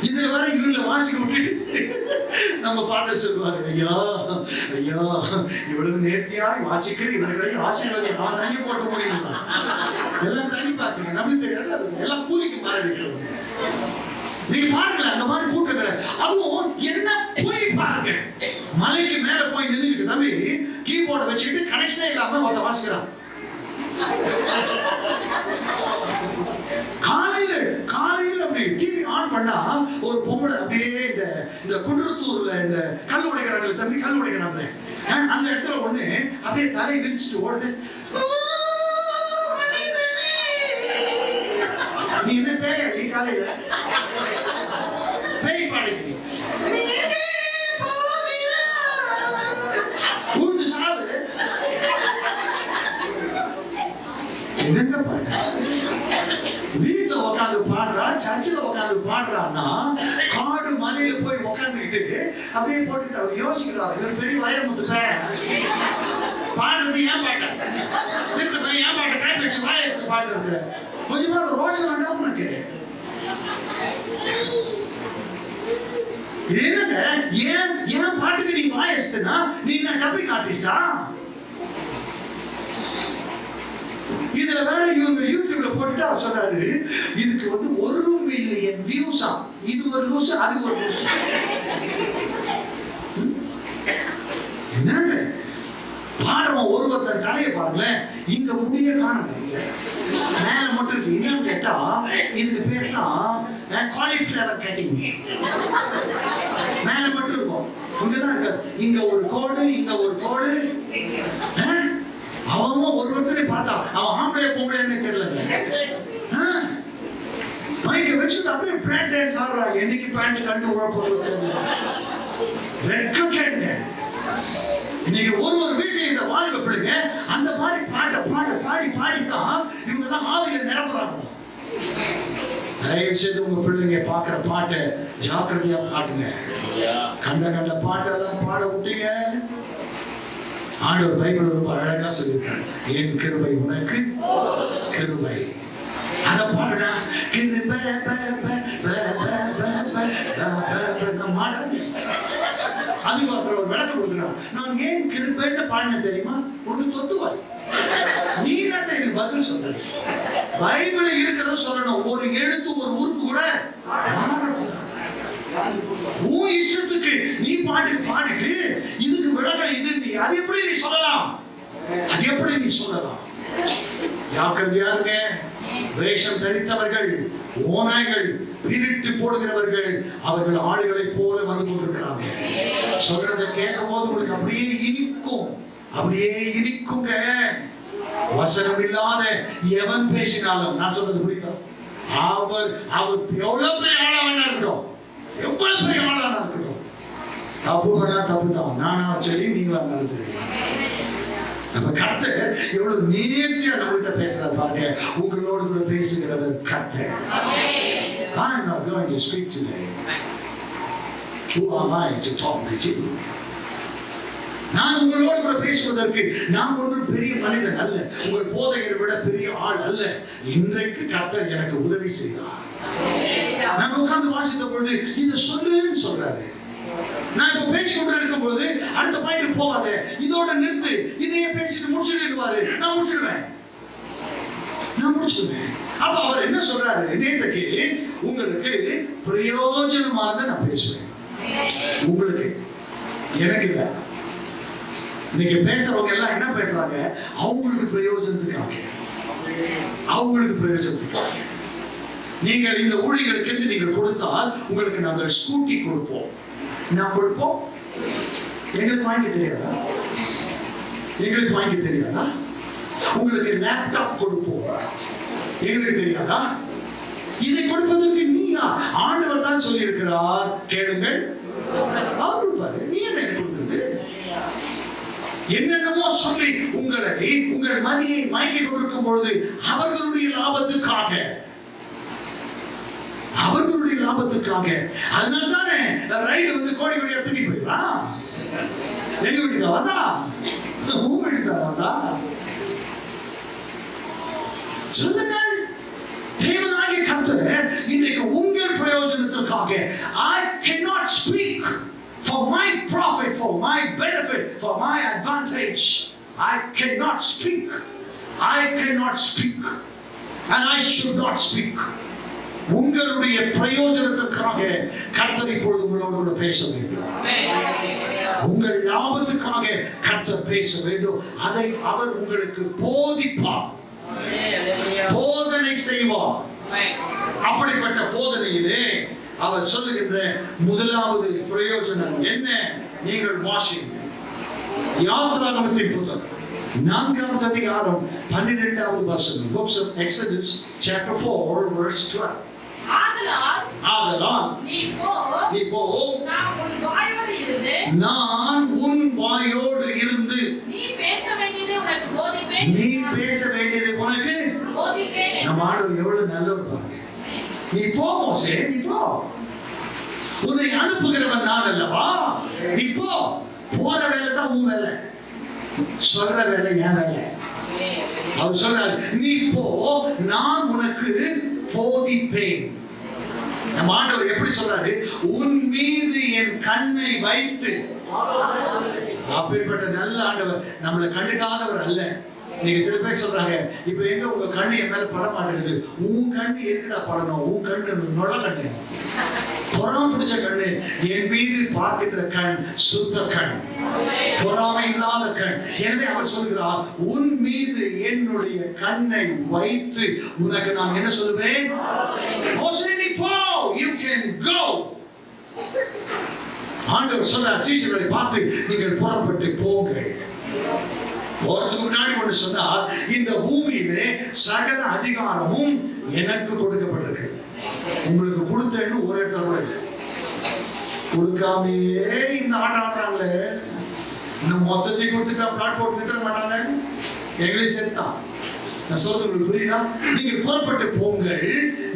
இதுல வர இவங்களை வாசிக்க விட்டுட்டு நம்ம ஃபாதர் சொல்லுவாரு, ஐயா ஐயா இவ்வளவு நேர்த்தியாய் வாசிக்கிற இவர்களை ஆசீர்வாதி நான் தண்ணி போட்ட முடியும். எல்லாம் தண்ணி பார்க்கீங்க, நம்மளுக்கு தெரியாது. அது எல்லாம் கூலிக்கு மாறடிக்கிறவங்க. நீங்க பாருங்களேன் அந்த மாதிரி கூட்டங்களை. அதுவும் என்ன போய் பாருங்க, மலைக்கு மேல போய் நின்றுக்கிட்டு தம்பி கீபோர்டை வச்சுக்கிட்டு கனெக்ஷனே இல்லாம ஒருத்த வாசிக்கிறான். காலையில அப்படி டிவி ஆன் பண்ணா ஒரு பொம்பளை அப்படியே இந்த குன்றத்தூர்ல இந்த கல் உடைக்கிறாங்க தம்பி, கல் உடைக்கிறாங்க அந்த இடத்துல ஒண்ணு அப்படியே தலை விரிச்சுட்டு ஓடுது. நீ என்ன பேய் அடி காலையில பேய் பாடுது ஊர்ந்து சாவு என்னங்க பாட்டு? வீட்டுல உட்காந்து பாடுறா, சர்ச்சில் உட்காந்து பாடுறான்னா காடு மலையில போய் உட்காந்துக்கிட்டு அப்படியே போட்டுட்டு அவர் யோசிக்கிறார், இவர் பெரிய வயமுத்துட்ட பாடுறது ஏன் பாட்ட வீட்டுல ஏன் பாட்ட காப்பி வச்சு வாயத்து பாட்டு இருக்கிற கொஞ்சமா ரோஷம் வேண்டாம் உனக்கு? இது என்னங்க, ஏன் பாட்டுக்கு நீ வாயஸ்துனா நீ என்ன டப்பிங் ஆர்டிஸ்டா? இதுல வேற இவங்க யூடியூப்ல போட்டுட்டு அவர் சொல்றாரு, இதுக்கு வந்து 1 மில்லியன் வியூஸா. இது ஒரு லூஸ், அது ஒரு லூஸ். என்ன பாடுறவன் ஒருவர் தலையை பாருங்களேன், இந்த முடிய காணுங்க, மேல மட்டும் இருக்கு. என்னன்னு கேட்டா இதுக்கு பேர் தான் காலிஃபிளவர் கட்டிங். மேல மட்டும் இருக்கும், இங்கதான் இருக்காது. இங்க ஒரு கோடு, இங்க ஒரு கோடு. அவன் ஒருத்தரை பார்த்தா அவன் ஆம்பளை பொம்பளைன்னு தெரியல. மைக்க வச்சுட்டு அப்படியே பேண்ட் டான்ஸ் ஆடுறா. என்னைக்கு பேண்ட் கண்டு உழப்போது வெக்கம் கேடுங்க. இன்னைக்கு ஒரு வீட்டில் இந்த வாழ்க்கை பிள்ளைங்க அந்த மாதிரி பாடித்தான் இவங்க எல்லாம் ஆவியில நிரப்புறாங்க. தயவு செய்து உங்க பிள்ளைங்க பாக்குற பாட்டை ஜாக்கிரதையா காட்டுங்க. கண்ட பாட்டெல்லாம் பாட விட்டீங்க, ஆண்டவர் பைபிள் ரொம்ப அழகா சொல்லியிருக்காரு, என் கிருபை உனக்கு கிருபை. அத பாருடா, கிருபை அதுக்கு ஒருத்தர் ஒரு விளக்கம் கொடுக்குறான். நான் ஏன் கிருபைன்னு பாடின தெரியுமா? உனக்கு தொத்துவாய், நீ தான் எனக்கு பதில் சொல்ற. பைபிள் இருக்கிறத சொல்லணும், ஒரு எழுத்து ஒரு உறுப்பு கூட உன் இஷ்டத்துக்கு நீ பாடிட்டு இதுக்கு விளக்கம் இது நீ அது எப்படி நீ சொல்லலாம்? அது எப்படி நீ சொல்லலாம்? ஜாக்கிரதையா இருங்க. வேஷம் தரித்தவர்கள், ஓநாய்கள், பிரிட்டு போடுகிறவர்கள், அவர்கள் ஆடுகளை போல வந்து கொண்டிருக்கிறாங்க. சொல்றதை கேட்கும் போது உங்களுக்கு அப்படியே இனிக்கும், அப்படியே இனிக்குங்க. வசனம் இல்லாத எவன் பேசினாலும், நான் சொல்றது புரியுதா? அவர் எவ்வளவு பெரிய ஆளாவனா இருக்கட்டும், எவ்வளவு பெரிய ஆளானா இருக்கட்டும், தப்பு பண்ணா தப்பு தான், நானா சரி நீங்களா இருந்தாலும் சரி. நம்ம கர்த்தர் எவ்வளவு நேர்த்தியா நம்மகிட்ட பேசுறாரு பாருங்க. உங்களோடு கூட பேசுகிறவர் கர்த்தர். I'm not going to speak today. Who am I to talk with you? நான் உங்களோடு கூட பேசுவதற்கு நான் ஒன்றும் பெரிய மனிதன் அல்ல, உங்கள் போதகரை விட பெரிய ஆள் அல்ல. இன்றைக்கு கர்த்தர் எனக்கு உதவி செய்தார். நான் உட்கார்ந்து வாசித்த பொழுது இதை சொல்லுன்னு சொல்றாரு. நான் இப்ப பேசிக்கொண்டு இருக்கும் போது அடுத்த பாயிண்ட் போகாத, இதோட நிறுத்து, இதையே பேசிட்டு முடிச்சுடுவாரு. நான் முடிச்சிடுவேன். அப்ப அவர் என்ன சொல்றாரு? நேற்றுக்கு உங்களுக்கு பிரயோஜனமானதை நான் பேசுவேன், உங்களுக்கு, எனக்கு இல்ல. இன்னைக்கு பேசுறவங்க எல்லாம் என்ன பேசுறாங்க? அவங்களுக்கு பிரயோஜனத்துக்காக. நீங்கள் இந்த ஊழியர்களுக்கு நீங்கள் கொடுத்தால் உங்களுக்கு நாங்கள் ஸ்கூட்டி கொடுப்போம். நான் கொடுப்போம். எங்களுக்கு வாங்கி தெரியாதா? உங்களுக்கு லேப்டாப் கொடுப்போம். எங்களுக்கு தெரியாதா? இதை கொடுப்பதற்கு நீயா? ஆண்டவர் தான் சொல்லி இருக்கிறார், கேளுங்கள் அவர் கொடுப்பாரு. நீ என்ன கொடுக்குறது? என்னென்னமோ சொல்லி உங்கள் மதியை மயக்கி கொண்டிருக்கும் பொழுது அவர்களுடைய லாபத்துக்காக, அதனால தானே ரைடு வந்து கோடி கோடியா தூக்கி போயிடலாம். எங்க வீட்டுக்கு வந்தா, உங்க வீட்டுக்கு வந்தா சொல்லுங்கள். தேவனாகிய கர்த்தர் இன்றைக்கு உங்கள் பிரயோஜனத்திற்காக, I cannot speak for my profit, for my benefit, for my advantage. I cannot speak and I should not speak. உங்களுடைய பிரயோஜனத்திற்காக கர்த்தர் இப்பொழுது உங்களோடு கூட பேச வேண்டும். உங்கள் லாபத்துக்காக கர்த்தர் பேச வேண்டும். அதை அவர் உங்களுக்கு போதிப்பார், போதனை செய்வார். அப்படிப்பட்ட போதனையிலே அவர் சொல்லுகின்ற முதலாவது பிரயோஜனம் என்ன? நீங்கள் வாசிங்க யாத்திராகமத்தின் புத்தகம் 4வது அதிகாரம் 12வது வசனம். Books of Exodus chapter 4 verse 12. ஆதலால் நீ போ, நான் உன் வாயோடு இருந்து நீ பேச வேண்டியது உனக்கு போதிப்பேன். நம்ம ஆண்டவர் எவ்வளவு நல்லவர் பாருங்க. நீ போ மோசே, நீ போ, உன்னை அனுப்புகிறவன் நான் அல்லவா? நீ போ. போற வேலை தான் உன் வேலை, சொல்ற வேலை என் வேலை. அவர் சொல்றாரு, நீ போ, நான் உனக்கு போதிப்பேன். நம்ம ஆண்டவர் எப்படி சொல்றாரு? உன் மீது என் கண்ணை வைத்து. அப்படிப்பட்ட நல்ல ஆண்டவர், நம்மளை கண்டுக்காதவர் அல்ல. நீங்க சில பேர் சொல்றாங்க, இப்ப எங்க உங்க கண்ணு என் மேல பட மாட்டேங்குது. உன் கண்ணு எதுக்குடா படணும்? உன் கண்ணு நொழ கண்ணு, பொறாம பிடிச்ச கண்ணு. என் மீது பார்க்கின்ற கண் சுத்த கண், பொறாமை இல்லாத கண். எனவே அவர் சொல்கிறார், உன் மீது என்னுடைய கண்ணை வைத்து உனக்கு நான் என்ன சொல்லுவேன்? You can go. ஆண்டவர் சொல்றார், சீஷர்களை பார்த்து நீங்கள் புறப்பட்டு போங்கள். போறதுக்கு முன்னாடி ஒன்று சொன்னார், இந்த பூமியிலே சகல அதிகாரமும் எனக்கு கொடுக்கப்பட்டிருக்கு. உங்களுக்கு கொடுத்தேன்னு ஒரு இடத்துல கூட இல்லை. கொடுக்காமையே இந்த ஆட்டாடுறாங்களே, இன்னும் மொத்தத்தை கொடுத்துட்டா பிளாட் போட்டு வித்துற மாட்டாங்க. எங்களே சேர்த்தான். நான் சொல்றது உங்களுக்கு புரியுதா? நீங்கள் புறப்பட்டு போங்கள்,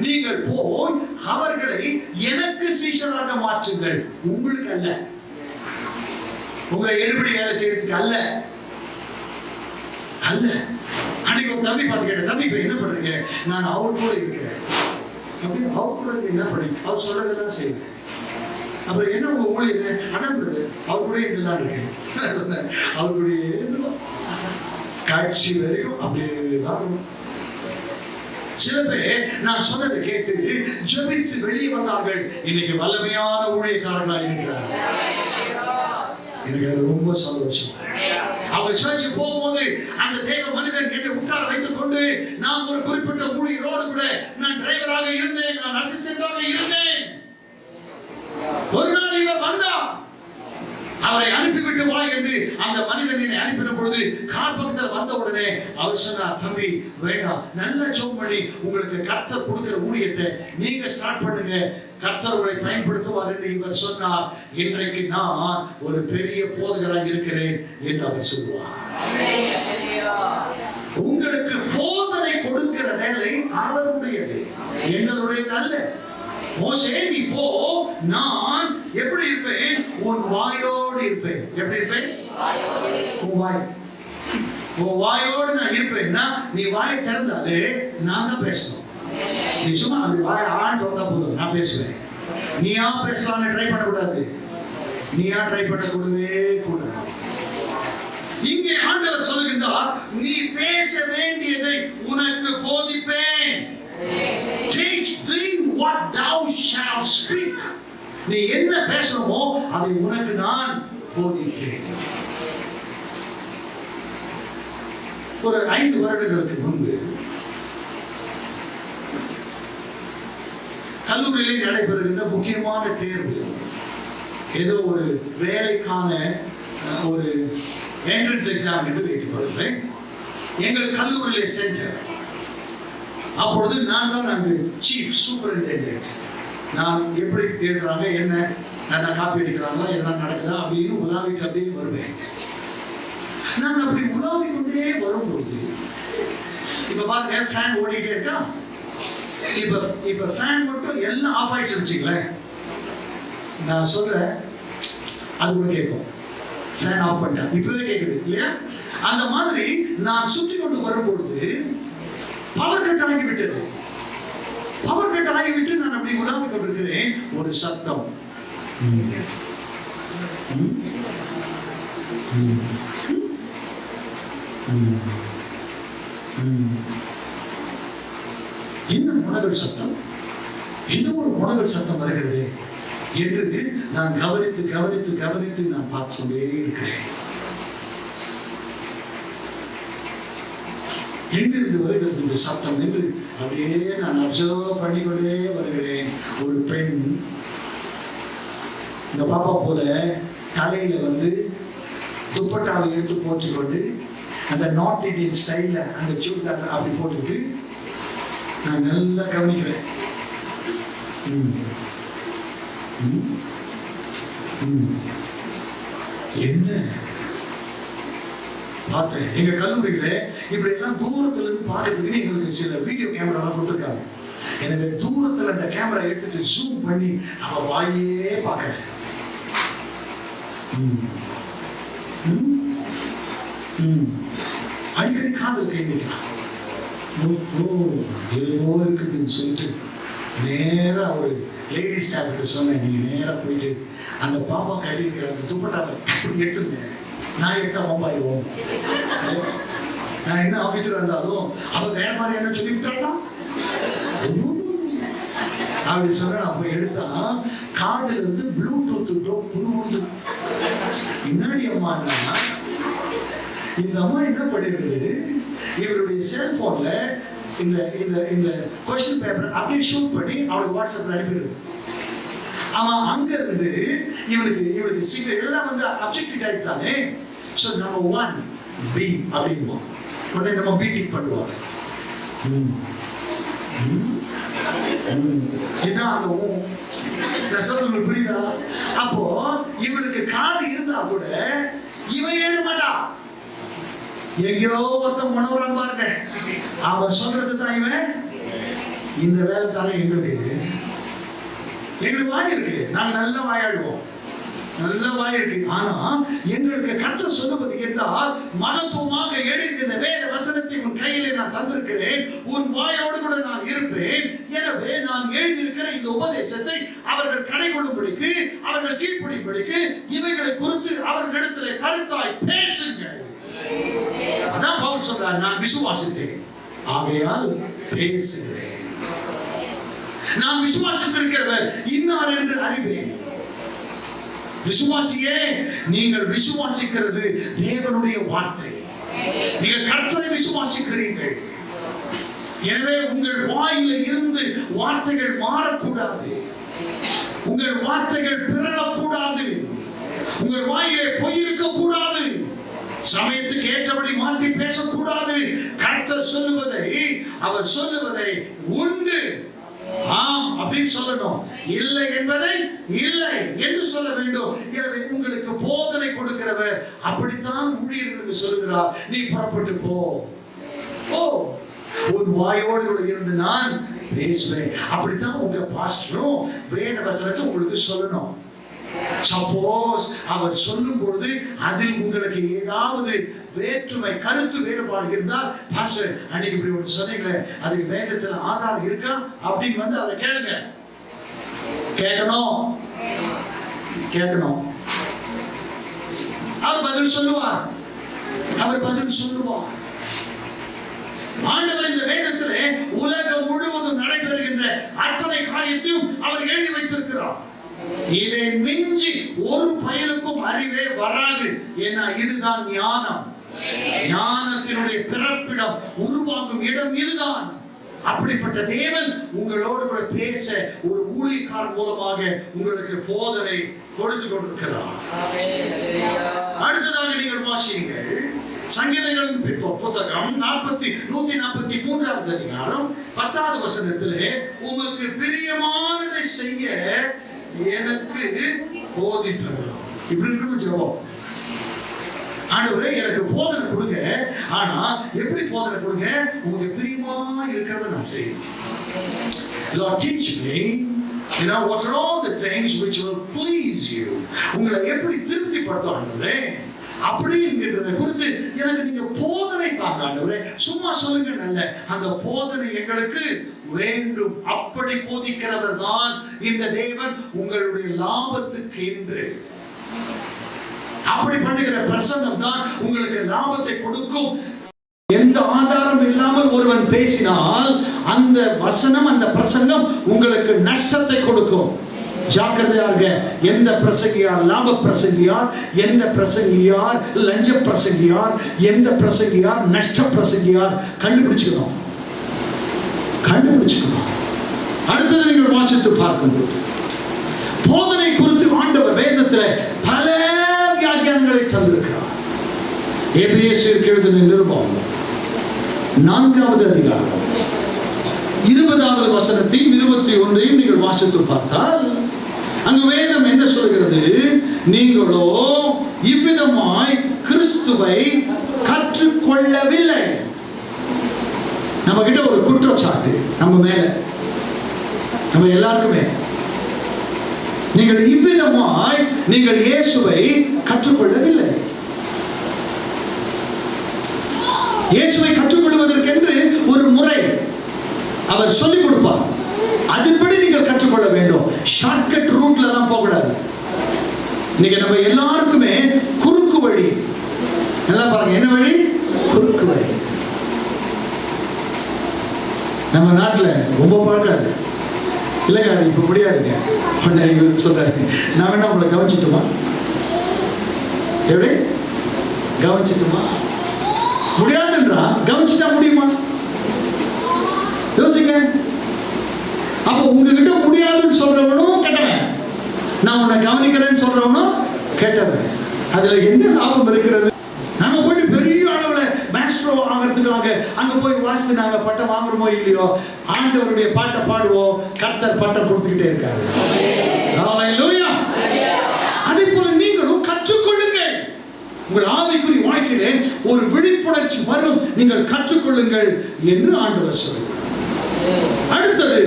நீங்கள் போய் அவர்களை எனக்கு சீஷராக மாற்றுங்கள். உங்களுக்கு அல்ல, உங்களை எடுபடி வேலை செய்யறதுக்கு அல்ல, அல்ல. அன்னைக்கு ஒரு தம்பி பார்த்து கேட்டேன், தம்பி இப்ப என்ன பண்றீங்க? நான் அவர் கூட இருக்கிறேன். அப்படி அவர் கூட என்ன பண்ணீங்க? அவர் சொல்றதெல்லாம் செய்வேன். அப்புறம் என்ன உங்க ஊழியர்? அதான் அவர் கூட இதெல்லாம் இருக்கு. அவருடைய காட்சி வரையும் அப்படியேதான். சில பேர் நான் சொன்னதை கேட்டு ஜெபித்து வெளியே வந்தார்கள். இன்னைக்கு வல்லமையான ஊழியக்காரர்களாக இருக்கிறார்கள். எனக்கு ரொம்ப சந்தோஷம். அவங்க சர்ச்சுக்கு போகும்போது அந்த தேவ மனிதன் என்னை உட்கார வைத்துக் கொண்டு, நான் ஒரு குறிப்பிட்ட ஊழியரோடு கூட நான் டிரைவராக இருந்தேன், நான் அசிஸ்டன்டாக இருந்தேன். ஒரு நாள் இவர் வந்தா, அவரை அனுப்பிவிட்டு வா என்று அந்த மனிதன் என்னை அனுப்பின பொழுது கார் பக்கத்தில் வந்த உடனே அவர் சொன்னார், தம்பி வேண்டாம், நல்ல ஜெபம் பண்ணி உங்களுக்கு கர்த்தர் கொடுக்கிற ஊழியத்தை நீங்க ஸ்டார்ட் பண்ணுங்க, கர்த்தர் உங்களை பயன்படுத்துவார் என்று இவர் சொன்னார். இன்றைக்கு நான் ஒரு பெரிய போதகராக இருக்கிறேன் என்று அவர் சொல்லுவார். உங்களுக்கு போதனை கொடுக்கிற வேலை அவருடையது, எங்களுடையது அல்ல. மோசே நீ போ, நான் எப்படி இருப்பேன்? உன் வாயோடு இருப்பேன். எப்படி இருப்பேன்? உன் வாயோடு நான் இருப்பேன்னா, நீ வாயை திறந்தாலே நான் தான் பேசணும். நீ சும்மா அப்படி வாயை ஆண் திறந்தா போதும், நான் பேசுவேன். நீயா பேசலாம்னு ட்ரை பண்ணக்கூடாது. நீயா ட்ரை பண்ணக்கூடவே கூடாது. இங்கே ஆண்டவர் சொல்லுகின்றார், நீ பேச வேண்டியதை உனக்கு போதிப்பேன். Teach thee what thou shalt speak. நீ என்ன பேசணுமோ அதை உனக்கு நான் போதிப்பேன். ஒரு 5 வருடங்களுக்கு முன்பு கல்லூரியிலே நடைபெறுகின்ற முக்கியமான தேர்வு, ஏதோ ஒரு வேலைக்கான ஒரு என்ட்ரன்ஸ் எக்ஸாம் என்று வைத்துக் கொள்கிறேன். எங்கள் கல்லூரியிலே சென்டர். அப்பொழுது நான் தான் அங்கு சீஃப் சூப்பரிண்டெண்டன்ட். நான் எப்படி எழுதுறாங்க, என்ன நல்லா காப்பி அடிக்கிறாங்களா, எதனா நடக்குதா அப்படின்னு உலாவிட்டு அப்படியே வருவேன். நான் அப்படி உலாவிக் கொண்டே வரும்போது, இப்ப பாருங்க ஃபேன் ஓடிட்டே இருக்கா. இப்ப ஃபேன் மட்டும் எல்லாம் ஆஃப் ஆயிடுச்சு வச்சுங்களேன், நான் சொல்றேன் அது கூட கேட்கும். ஃபேன் ஆஃப் பண்ணிட்டா இப்பவே கேட்குது இல்லையா? அந்த மாதிரி நான் சுற்றி கொண்டு வரும்பொழுது பவர் கட் ஆகிவிட்டது. பவர் கட் ஆகிவிட்டு நான் அப்படி உலாவிக் கொண்டிருக்கிறேன். ஒரு சத்தம், என்ன முனகல் சத்தம், ஏதோ ஒரு முனகல் சத்தம் வருகிறது என்று நான் கவனித்து கவனித்து கவனித்து நான் பார்த்து கொண்டே இருக்கிறேன். எங்கிருந்து வருகிறது இந்த சத்தம் என்று அப்படியே நான் அப்சர்வ் பண்ணிக்கொண்டே வருகிறேன். ஒரு பெண் இந்த பாப்பா போல தலையில துப்பட்டாவை எடுத்து போட்டுக்கொண்டு, அந்த நார்த் இந்தியன் ஸ்டைல்ல அந்த சுடிதார் அப்படி போட்டுக்கிட்டு நான் நல்லா கவனிக்கிறேன். என்ன பார்த்தேன், எங்க கல்லூரியில இப்படி எல்லாம் தூரத்துல இருந்து பார்க்கறதுக்கு எங்களுக்கு சில வீடியோ கேமரா கொடுத்துருக்காங்க. எனவே தூரத்துல அந்த கேமரா எடுத்துட்டு ஜூம் பண்ணி அவ வாயே பார்க்கிறேன். அடிக்கடி காதல் கை வைக்கிறான். ஏதோ இருக்குதுன்னு சொல்லிட்டு நேரா ஒரு லேடி ஸ்டாஃப்கிட்ட சொன்னேன், நீங்க நேரா போயிட்டு அந்த பாப்பா கட்டிருக்கிற அந்த துப்பட்டாவை எடுத்துங்க, நான் எடுத்தா வம்பாயிடுவோம். நான் என்ன ஆபீஸர் இருந்தாலும் அவ வேற மாதிரி என்ன சொல்லிவிட்டாளா அப்படி சொன்ன. நான் போய் எடுத்தா காதுல இருந்து ப்ளூடூத் புழுவுது. முன்னாடி அம்மான்னா இந்த அம்மா என்ன பண்ணிருக்குது, இவருடைய செல்போன்ல இந்த இந்த இந்த கொஸ்டின் பேப்பர் அப்படியே ஷூட் பண்ணி அவளுக்கு வாட்ஸ்அப்ல அனுப்பிடுது. அவன் அங்க இருந்து இவனுக்கு சீக்கிரம் எல்லாம் அப்ஜெக்டிவ் டைப் தானே. So number 1 B அப்படிங்குவோம். உடனே நம்ம பீட்டிங் பண்ணுவாங்க. இதுதான் அந்த நான் சொல்றது உங்களுக்கு புரியுதா? அப்போ இவனுக்கு காது இருந்தா கூட இவன் எழுத மாட்டான். எங்கேயோ ஒருத்தன் உணவுறான் பாருங்க, அவன் சொல்றது தான் இவன். இந்த வேலை தானே எங்களுக்கு வாங்கியிருக்கு. நாங்க நல்லா வாயாடுவோம். நல்ல வாய் இருக்கு. ஆனா எங்களுக்கு கர்த்தர் சொல்லுவது என்றால், மகத்துவமாக எழுதின வேத வசனத்தை உன் கையிலே நான் தந்திருக்கிறேன், உன் வாயோடு கூட நான் இருப்பேன். எனவே நான் எழுதியிருக்கிற இந்த உபதேசத்தை அவர்கள் கடைகொள்ளும்படிக்கு, அவர்கள் கீழ்ப்படியும்படிக்கு இவைகளை குறித்து அவர்களிடத்திலே கருத்தாய் பேசுங்கள். அதான் பவுல் சொல்றார், நான் விசுவாசித்தேன் ஆகையால் பேசுகிறேன். நான் விசுவாசித்திருக்கிறவர் இன்னார் என்று அறிவேன். விசுவாசியே, நீங்கள் விசுவாசிக்கிறது தேவனுடைய வார்த்தை. நீங்கள் கர்த்தரை விசுவாசிக்கிறீர்கள். எனவே உங்கள் வாயில இருந்து வார்த்தைகள் மாறக்கூடாது, உங்கள் வார்த்தைகள் பிறழக்கூடாது, உங்கள் வாயிலே பொய் இருக்கக்கூடாது, சமயத்துக்கு ஏற்றபடி மாற்றி பேசக்கூடாது. கர்த்தர் சொல்லுவதை, அவர் சொல்லுவதை உண்டு ஆம் அப்படின்னு சொல்லணும், இல்லை என்பதை இல்லை என்று சொல்ல வேண்டும். எனவே உங்களுக்கு போதனை கொடுக்கிறவர் அப்படித்தான் ஊழியர்களுக்கு சொல்லுகிறார், நீ புறப்பட்டு போ, உன் வாயோடு கூட இருந்து நான் பேசுவேன். அப்படித்தான் உங்க பாஸ்டரும் வேத வசனத்தை உங்களுக்கு சொல்லணும். சப்போஸ் அவர் சொல்லும் பொழுது அதில் உங்களுக்கு ஏதாவது வேற்றுமை, கருத்து வேறுபாடு இருந்தால், பாஸ்டர் அன்னைக்கு இப்படி ஒரு சொன்னீங்களே, அதுக்கு வேதத்துல ஆதாரம் இருக்கா அப்படின்னு வந்து அவரை கேளுங்க. கேட்கணும். அவர் பதில் சொல்லுவார். ஆண்டவர் இந்த வேதத்திலே உலகம் முழுவதும் நடைபெறுகின்ற அத்தனை காரியத்தையும் அவர் எழுதி வைத்திருக்கிறார். இதை மிஞ்சி ஒரு பயனுக்கும் அறிவே வராது. ஏன்னா இதுதான் ஞானம். ஞானத்தினுடைய பிறப்பிடம், உருவாகும் இடம் இதுதான். அப்படிப்பட்ட தேவன் உங்களோடு கூட பேச ஒரு ஊழியக்காரர் மூலமாக உங்களுக்கு போதனை கொடுத்து கொண்டிருக்கிறார். அடுத்ததாக நீங்கள் வாசியுங்கள் சங்கீதங்களின் புத்தகம் 143வது அதிகாரம் 10வது வசனத்திலே, உமக்கு பிரியமானதை செய்ய எனக்கு போதித்தருளும். இப்படி இருக்கணும் ஜெபம். ஆண்டவரே எனக்கு போதனை கொடுங்க, ஆனா எப்படி போதனை கொடுங்க, உங்களுக்கு பிரியமா இருக்கிறத நான் செய்வேன். Lord, teach me, you know, what are all the things which will please you. உங்களை எப்படி திருப்திப்படுத்தும் ஆண்டவரே அப்படிங்கிறத குறித்து எனக்கு நீங்க போதனை தாங்க ஆண்டவரே. சும்மா சொல்லுங்க நல்ல, அந்த போதனை எங்களுக்கு வேண்டும். அப்படி போதிக்கிறவர் தான் இந்த தேவன் உங்களுடைய லாபத்துக்கு என்று. அப்படி பண்ணுகிற பிரசங்கம் தான் உங்களுக்கு லாபத்தை கொடுக்கும். எந்த ஆதாரம் இல்லாமல் ஒருவன் பேசினால் அந்த வசனம், அந்த பிரசங்கம் உங்களுக்கு நஷ்டத்தை கொடுக்கும். ஜாக்கிரதையாக. எந்த பிரசங்கியார் லாப பிரசங்கியார், எந்த பிரசங்கியார் லஞ்ச பிரசங்கியார், எந்த பிரசங்கியார் நஷ்ட பிரசங்கியார் கண்டுபிடிச்சுக்கணும். அடுத்தது நீங்கள் வாசித்து பார்க்கும்போது போதனை குறித்து ஆண்டவர் வேதத்தில் பல வியாக்கியானங்களை தந்திருக்கிறார். எபேசியருக்கு எழுதின நிருபம் 4வது அதிகாரம் 20வது வசனத்தையும் 21ஐயும் நீங்கள் வாசித்து பார்த்தால் அங்கு வேதம் என்ன சொல்கிறது, நீங்களோ இவ்விதமாய் கிறிஸ்துவை கற்றுக்கொள்ளவில்லை. நம்ம கிட்ட ஒரு குற்றச்சாட்டு நம்ம மேல, நம்ம எல்லாருக்குமே, நீங்கள் இவ்விதமாய் நீங்கள் இயேசுவை கற்றுக்கொள்ளவில்லை. இயேசுவை கற்றுக்கொள்வதற்கென்று ஒரு முறை அவர் சொல்லிக் கொடுப்பார். அதன்படி நீங்கள் கற்றுக்கொள்ள வேண்டும். ஷார்ட்கட் ரூட்ல எல்லாம் போக கூடாது. இன்னைக்கு நம்ம எல்லாருக்குமே குறுக்கு வழி. எல்லாம் பாருங்க, என்ன வழி? குறுக்கு வழி. நம்ம நாட்டில் ரொம்ப பழக்காது இல்லைங்க, அது இப்போ முடியாதுங்க. சொல்றாரு, நான் வேணா உங்களை கவனிச்சுட்டுமா? எப்படி கவனிச்சுட்டுமா? முடியாதுன்றா, கவனிச்சுட்டா முடியுமா? யோசிங்க. அப்போ உங்ககிட்ட முடியாதுன்னு சொல்றவனும் கெட்டவன், நான் உன்னை கவனிக்கிறேன்னு சொல்றவனும் கெட்டவன். அதுல என்ன லாபம் இருக்கிறது? நாங்க போயிட்டு பெரிய அளவுல மாஸ்ட்ரோ ஆகிறதுக்காக அங்க போய் வாசித்து நாங்க பட்டம் வாங்குறோமோ இல்லையோ, ஆண்டவருடைய பாட்டை பாடுவோம், கர்த்தர் பட்டம் கொடுத்துக்கிட்டே இருக்காரு. ஹல்லேலூயா. அதே போல நீங்களும் கற்றுக்கொள்ளுங்கள். உங்கள் ஆவிக்குரிய வாழ்க்கையிலே ஒரு விழிப்புணர்ச்சி வரும், நீங்கள் கற்றுக்கொள்ளுங்கள் என்று ஆண்டவர் சொல்கிறார். அடுத்தது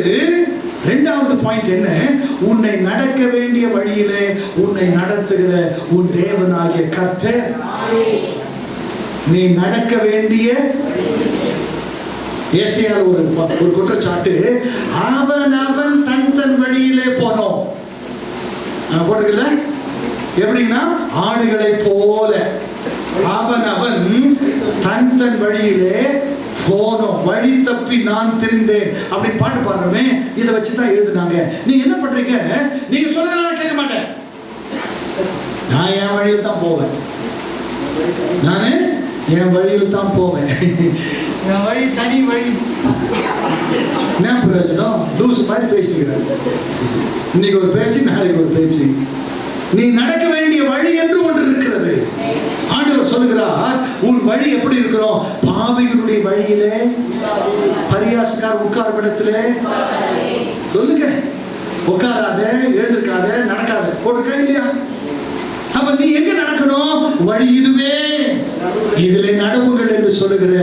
இரண்டாவது பாயிண்ட் என்ன? உன்னை நடக்க வேண்டிய வழியிலே உன்னை நடத்துகிற உன் தேவனாகிய கர்த்தர். நீ நடக்க வேண்டிய ஏசாயால ஒரு குற்றச்சாட்டு, அவன் தன் வழியிலே போனோம் போடுறதுல எப்படின்னா ஆடுகளை போல அவன் தன் வழியிலே போனோம், வழி தப்பி நான் திரிந்தேன் அப்படின்னு பாட்டு பாடுறோமே. இதை வச்சுதான் எழுதுனாங்க. நீங்க என்ன பண்றீங்க? நீங்க சொன்னதெல்லாம் கேட்க மாட்டேன், நான் என் வழியில் தான் போவேன், நானு என் வழியில் தான் போவேன், என் வழி தனி வழி. என்ன பிரயோஜனம்? லூசு மாதிரி பேசிக்கிறார். இன்னைக்கு ஒரு பேச்சு, நாளைக்கு ஒரு பேச்சு. நீ நடக்க வேண்டிய வழி என்று ஒன்று இருக்கிறது. ஆண்டவர் சொல்லுகிறார், உன் வழி எப்படி இருக்கிறோம்? பாவிகளுடைய வழியிலே, பரியாசக்கார உட்கார இடத்திலே சொல்லுங்க, உட்காராத, எழுந்திருக்காத, நடக்காத போட்டிருக்கா இல்லையா? அப்ப நீ எங்க நடக்கணும்? வழி இதுவே, இதிலே நடவுங்கள் என்று சொல்லுகிற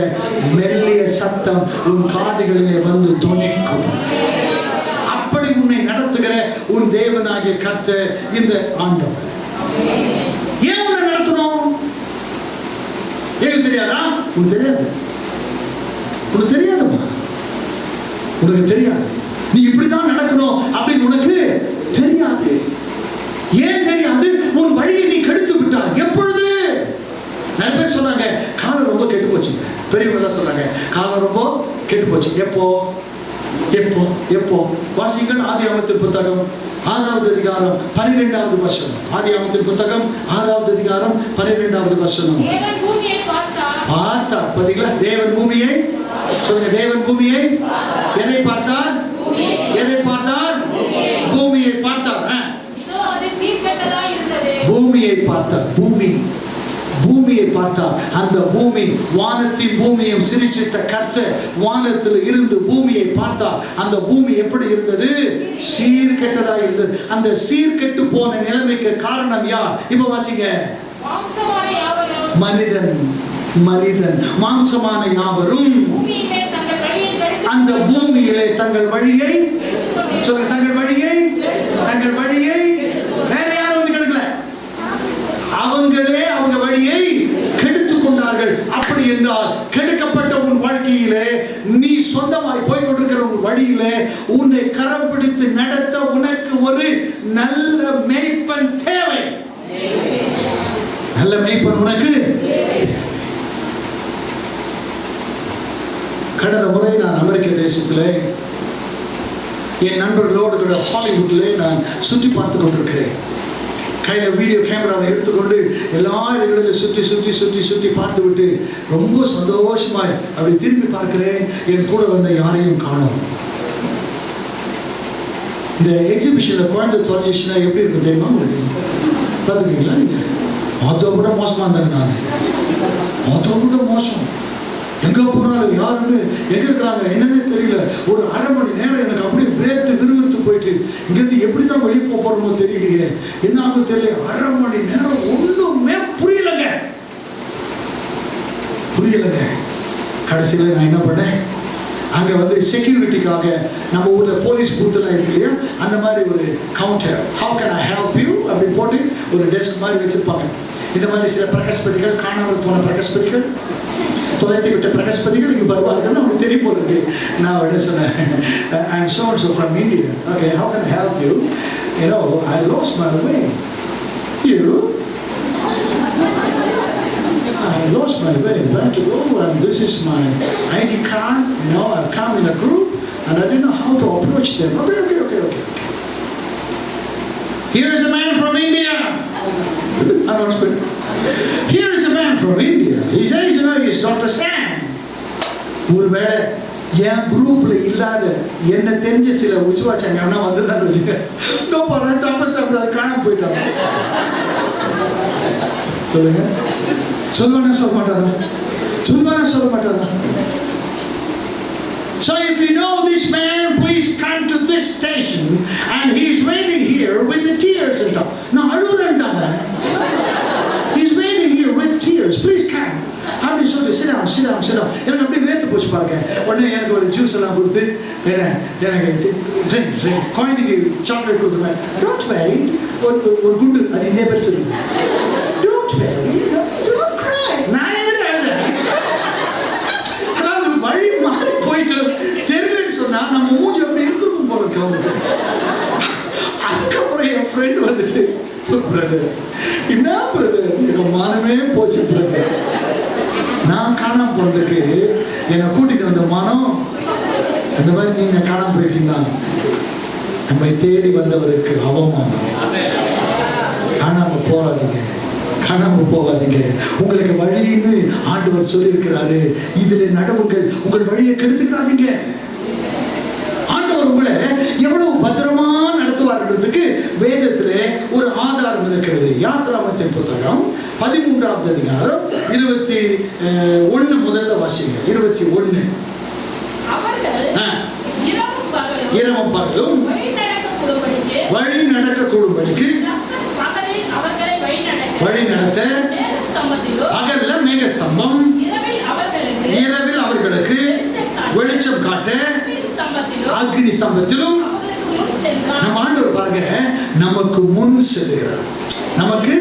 மெல்லிய சத்தம் உன் காதுகளிலே வந்து தொனிக்கும். அப்படி உன்னை நடத்துகிற உன் தேவனாகிய கர்த்தர் இந்த ஆண்டவர். ஏன் உன்னை நடத்தணும்? எனக்கு தெரியாதா? உனக்கு தெரியாது, உனக்கு தெரியாதுமா, உனக்கு தெரியாது. நீ இப்படித்தான் நடக்கணும் அப்படின்னு உனக்கு தெரியாது. ஏன் தெரியாது? உன் வழியை நீ கெடுத்து விட்டாய். எப்பொழுது? நிறைய பேர் சொன்னாங்க காலம் ரொம்ப கெட்டு போச்சு. பெரியவங்க சொல்றாங்க காலம் ரொம்ப கெட்டு போச்சு. எப்போ எப்போ எப்போ? வாசிங்கள் ஆதியாகமத்தின் புத்தகம் 6வது அதிகாரம் 12வது வசனம். ஆதியாகமத்தின் புத்தகம் 6வது அதிகாரம் 12வது வசனம். பார்த்தார். பாத்தீங்களா? தேவன் பூமியை சொல்லுங்க, தேவன் பூமியை எதை பார்த்தார்? எதை பார்த்தார்? பூமியை பார்த்தார். பூமியை பார்த்தார். பூமியை பார்த்தார். அந்த பூமி, வானத்தின் பூமியும் சிருஷ்டித்த கர்த்தர் வானத்தில் இருந்து பூமியை பார்த்தார். அந்த பூமி எப்படி இருந்தது? சீர்கெட்டதா இருந்தது. அந்த சீர்கெட்டு போன நிலைமைக்கு காரணம் யார்? இப்ப வாசிங்க. மனிதன் மாம்சமான யாவரும் அந்த பூமியிலே தங்கள் வழியை சொல்லுங்க, தங்கள் வழியை வேற யாரும் வந்து கெடுக்கல, அவங்களே அவங்க வழியை கெடுத்துக் கொண்டார்கள். அப்படி என்றால் கெடுக்கப்பட்ட உன் வாழ்க்கையிலே நீ சொந்தமாய் போய் கொண்டிருக்கிற உன் வழியிலே உன்னை கரம் பிடித்து நடத்த உனக்கு ஒரு நல்ல மேய்ப்பன் தேவை. நல்ல மேய்ப்பன் உனக்கு. கடந்த முறை நான் அமெரிக்க தேசத்திலே என் நண்பர்களோடு கூட ஹாலிவுட்ல நான் சுற்றி பார்த்து கொண்டிருக்கிறேன். கையில் வீடியோ கேமராவை எடுத்துக்கொண்டு எல்லா இடங்களிலும் சுற்றி பார்த்து விட்டு ரொம்ப சந்தோஷமாய் அப்படி திரும்பி பார்க்கிறேன். என் கூட வந்த யாரையும் காணோம். இந்த எக்ஸிபிஷன்ல குழந்தை தொலைஞ்சிச்சுன்னா எப்படி இருக்கும் தெரியுமா உங்களுக்கு? பார்த்துருக்கீங்களா? அதை விட மோசமா இருந்தாங்க. நான் அதை விட மோசம். எங்க போனாலும் யாருன்னு எங்க இருக்கிறாங்க என்னன்னே தெரியல. ஒரு அரை மணி நேரம் எனக்கு அப்படியே வேர்த்து விறுவிறுத்து போயிட்டு இங்கிருந்து எப்படி தான் வெளியே போறோமோ தெரியலையே, என்ன ஆகும் தெரியல. அரை மணி நேரம் ஒண்ணுமே புரியலங்க. கடைசியில் நான் என்ன பண்ணேன், அங்கே வந்து செக்யூரிட்டிக்காக நம்ம ஊரில் போலீஸ் பூத்தெல்லாம் இருக்கு இல்லையா, அந்த மாதிரி ஒரு counter, how can I help you அப்படி போட்டு ஒரு டெஸ்க் மாதிரி வச்சுருப்பாங்க. இந்த மாதிரி சில பிரகஸ்பதிகள், காணாமல் போன பிரகஸ்பதிகள், தொலைத்து விட்ட பிரகஸ்பதிகள் இங்கே வருவார்கள். அவங்களுக்கு தெரியும் போல இருக்கு. நான் என்ன சொன்னேன், I am so and so from India. Okay, how can I help you? You know, I lost my way. You? I lost my way. Where to go? And this is my ID card. You know, I've come in a group and I didn't know how to approach them. Okay. Here is a man from India. Announcement. Here is a man from India. He says, you know, he's Dr. Sam. ஒருவேளை என் குரூப்ல இல்லாத என்ன தெரிஞ்ச சில விசுவாசங்க என்ன வந்துதான் வச்சுக்க சாப்பிடாது காணாம போயிட்டாங்க. சொல்லுங்க, சொல்லுவானா சொல்ல மாட்டாரா? So if you know this man, please come to this station and he's waiting here with the tears and all. No, அழுறேன்டாங்க. He's waiting here with tears. Please come. அப்படி சொல்லி sit down. எனக்கு அப்படியே வேர்த்து போச்சு பாருங்க. உடனே எனக்கு ஒரு ஜூஸ் எல்லாம் கொடுத்து எனக்கு குழந்தைக்கு சாக்லேட் கொடுத்துருவேன். டோன்ட் வெரி ஒரு குண்டு அது இதே பேர் சொல்லுது. டோன்ட் வெரி நான் எப்படி அழுதேன். அதாவது வழி மாறி போயிட்டு தெரியலன்னு சொன்னா நம்ம மூஞ்சி அப்படி இருக்கும் போல இருக்கு. அதுக்கப்புறம் என் ஃப்ரெண்ட் வந்துட்டு, பிரதர் என்ன பிரதர் எனக்கு மானமே போச்சு பிரதர், நான் காணாம போறதுக்கு என்னை கூட்டிட்டு வந்த மானம் அந்த மாதிரி நீங்க காணாம போயிட்டீங்கன்னா நம்மை தேடி வந்தவருக்கு அவமானம். காணாம போகாதீங்க, காணாம போகாதீங்க. உங்களுக்கு வழின்னு ஆண்டவர் சொல்லி இருக்கிறாரு. இதுல நடவுங்கள், உங்கள் வழியை கெடுத்துக்காதீங்க. ஆண்டவர் உங்களை எவ்வளவு பத்திரமா நடத்துவார்ன்றதுக்கு வேதத்திலே ஒரு ஆதாரம் இருக்கிறது. யாத்ராமத்தின் புத்தகம் 13வது அதிகாரம் 21 முதல்ல வாசிங்க. 21 இரவும் பகலும் வழி நடக்க கூடும்படிக்கு வழி நடத்த பகல்ல மேகஸ்தம்பம், இரவில் அவர்களுக்கு வெளிச்சம் காட்ட அக்னி ஸ்தம்பத்திலும். நம்ம ஆண்டவர் பாருங்க நமக்கு முன் செல்லுகிறார். நமக்கு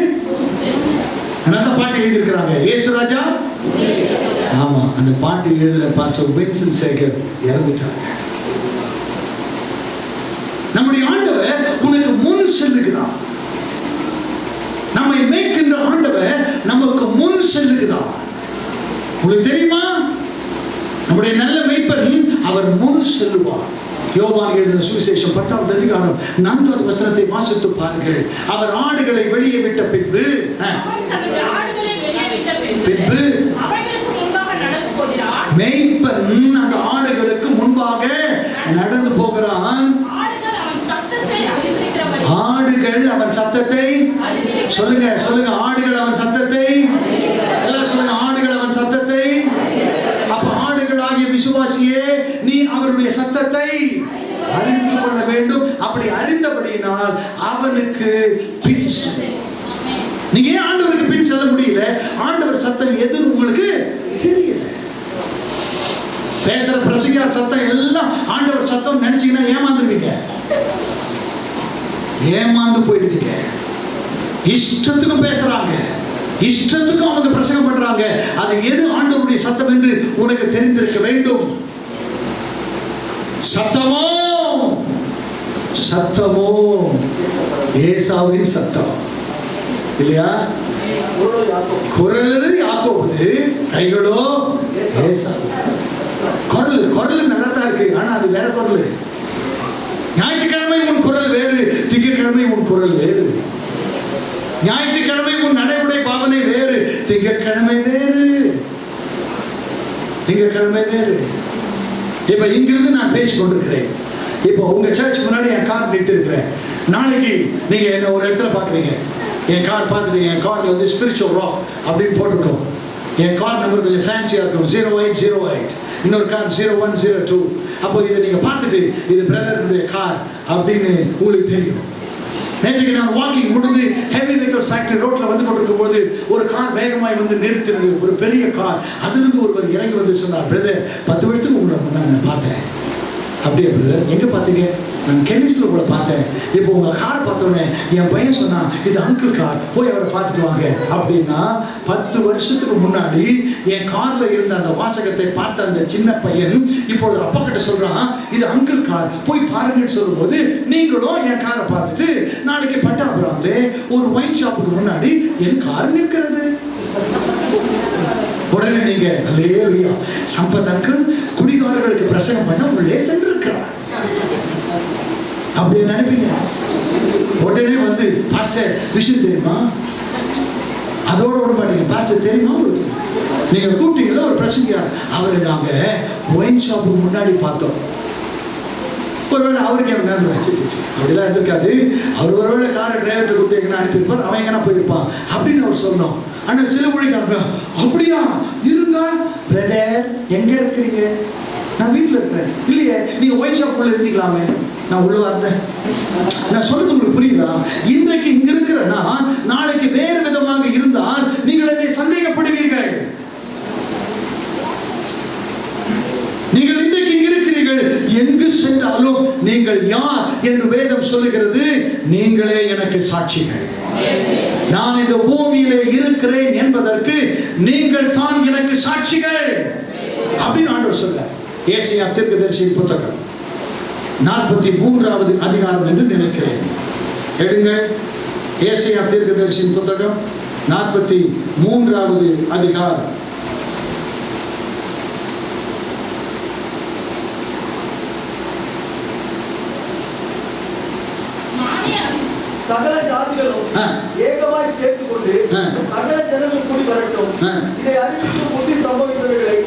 அந்த பாட்டு எழுதியிருக்கிறாங்க இயேசுராஜா. ஆமா, அந்த பாட்டு எழுதுற பாஸ்டர் வின்சென்ட் சேகர் இறந்துட்டாங்க. நம்முடைய ஆண்டவர் உனக்கு முன் செல்லுகிறார். நம்மை மேய்க்கின்ற ஆண்டவர் நமக்கு முன் செல்லுகிறார். உங்களுக்கு தெரியுமா, நம்முடைய நல்ல மேய்ப்பன் அவர் முன் செல்லுவார். யோவான் எழுதின சுவிசேஷம் 10வது அதிகாரம் 4வது வசனத்தை வாசித்து பாருங்கள். அவர் ஆடுகளை வெளியே விட்ட பின்பு மேய்ப்பன் அந்த ஆடுகளுக்கு முன்பாக நடந்து போகிறான். ஆடுகள் அவன் சத்தத்தை சொல்லுங்க சொல்லுங்க, ஆடுகள் அவன் சத்தத்தை, எல்லாம் சொல்லுங்க, ஆடுகள் அவன் சத்தத்தை. அப்ப ஆடுகளாகிய விசுவாசியே, நீ அவருடைய சத்தத்தை அறிந்து கொள்ள வேண்டும். அப்படி அறிந்தபடியினால் அவனுக்கு பின் செல். நீங்க ஏன் ஆண்டவருக்கு பின் செல்ல முடியல? ஆண்டவர் சத்தம் எது உங்களுக்கு தெரியல. பேசுற பிரசங்கியார் சத்தம் எல்லாம் ஆண்டவர் சத்தம் நினைச்சீங்கன்னா ஏமாந்துருவீங்க, ஏமாந்து போயிடுவீங்க. இஷ்டத்துக்கும் பேசுறாங்க, இஷ்டத்துக்கும் அவங்க பிரசங்கம் பண்றாங்க. அது எது ஆண்டவருடைய சத்தம் என்று உனக்கு தெரிந்திருக்க வேண்டும். சத்தமோ சத்தமோ ஏசாவின் சத்தம் இல்லையா? குரல் யாக்கோபு, கைகளோ ஏசாவு. குரல் குரல் நல்லா தான் இருக்கு, ஆனா அது வேற குரல். ஞாயிற்றுக்கிழமை உன் குரல் வேறு, திங்கட்கிழமை உன் குரல் வேறு. ஞாயிற்றுக்கிழமை உன் நடைமுறை பாவனை வேறு, திங்கட்கிழமை வேறு, திங்கட்கிழமை வேறு. இப்ப இங்கிருந்து நான் பேசி கொண்டிருக்கிறேன். இப்போ உங்க சர்ச் முன்னாடி என் கார் நிறுத்திருக்கிறேன். நாளைக்கு நீங்க என்ன ஒரு இடத்துல பாக்குறீங்க, என் கார் பார்த்துட்டு என் கார்ல வந்து ஸ்பிரிச்சுவல் ராக் அப்படின்னு போட்டிருக்கோம். என் கார் நம்பர் கொஞ்சம் ஃபேன்சியா இருக்கும், 0808. இன்னொரு கார் 0102. அப்போ இதை நீங்க பார்த்துட்டு இது பிரதருடைய கார் அப்படின்னு உங்களுக்கு தெரியும். நேற்றுக்கு நான் வாக்கிங் முடிந்து ஹெவி வெஹிக்கிள் ஃபேக்டரி ரோட்ல வந்து கொண்டிருக்கும் போது ஒரு கார் வேகமாய் வந்து நிறுத்தினது, ஒரு பெரிய கார். அதிலிருந்து ஒருவர் இறங்கி வந்து சொன்னார், பிரதர் 10 வருஷத்துக்கு முன்னாடி நான் பார்த்தேன். அப்படியே பிரதர், எங்க பார்த்தீங்க? நான் கெமிஸ்ட்ல கூட பார்த்தேன். இப்போ உங்க கார் பார்த்தோன்னே என் பையன் சொன்னான், இது அங்கிள் கார், போய் அவரை பார்த்துட்டு வாங்க அப்படின்னா. 10 வருஷத்துக்கு முன்னாடி என் கார்ல இருந்த அந்த வாசகத்தை பார்த்த அந்த சின்ன பையன் இப்பொழுது அப்பா கிட்ட சொல்றான், இது அங்கிள் கார், போய் பாருங்கன்னு சொல்லும்போது நீங்களும் என் காரை பார்த்துட்டு நாளைக்கு பட்டாபுரம்ல ஒரு ஒயின் ஷாப்புக்கு முன்னாடி என் கார் நிற்கிறது. உடனே நீங்க அல்லேலூயா, சம்பத் அங்கிள் குடிகாரர்களுக்கு பிரசங்கம் பண்ண உள்ளே சென்று இருக்கிறார் அப்படி நினைப்பீங்க. உடனே வந்து பாஸ்டர் விஷயம் தெரியுமா, அதோட விட மாட்டீங்க. பாஸ்டர் தெரியுமா உங்களுக்கு, நீங்க கூப்பிட்டீங்களா ஒரு பிரசங்கியார், அவரை நாங்க ஒயின் ஷாப்புக்கு முன்னாடி பார்த்தோம். ஒருவேளை அவருக்கு என்ன அப்படிலாம் இருந்திருக்காது. அவர் ஒருவேளை காரை டிரைவர்கிட்ட கொடுத்து எங்கன்னா அனுப்பியிருப்பார், அவன் எங்கன்னா போயிருப்பான் அப்படின்னு அவர் சொன்னோம். ஆனா சில மொழிக்காரங்க அப்படியா இருங்க பிரதர், எங்க இருக்கிறீங்க? நான் வீட்டில் இருக்கிறேன். இல்லையே, நீங்க ஒயின் ஷாப்புக்குள்ள இருந்தீங்களாமே. நான் உள்ள வந்தேன். நான் சொல்றது உங்களுக்கு புரியுதா? இன்றைக்கு இங்க இருக்கிறேன்னா நாளைக்கு வேறு விதமாக இருந்தால் நீங்கள் என்னை சந்தேகப்படுவீர்கள். எங்கு சென்றாலும் நீங்கள் யார் என்று வேதம் சொல்லுகிறது. நீங்களே எனக்கு சாட்சிகள். நான் இந்த பூமியிலே இருக்கிறேன் என்பதற்கு நீங்கள் தான் எனக்கு சாட்சிகள் அப்படின்னு ஆண்டவர் சொல்றார். ஏசாயா தீர்க்கதரிசியின் புத்தகம் 43வது அதிகாரம் என்று நினைக்கிறேன். எடுங்க, ஏசாயா தீர்க்கதரிசியின் புத்தகம் 43வது அதிகாரம். சகல ஜாதிகளும் ஏகமாய் சேர்த்து கொண்டு சகல ஜனங்கள் கூடி வரட்டும். இதை அறிவித்து முந்தி சம்பவித்தவைகளை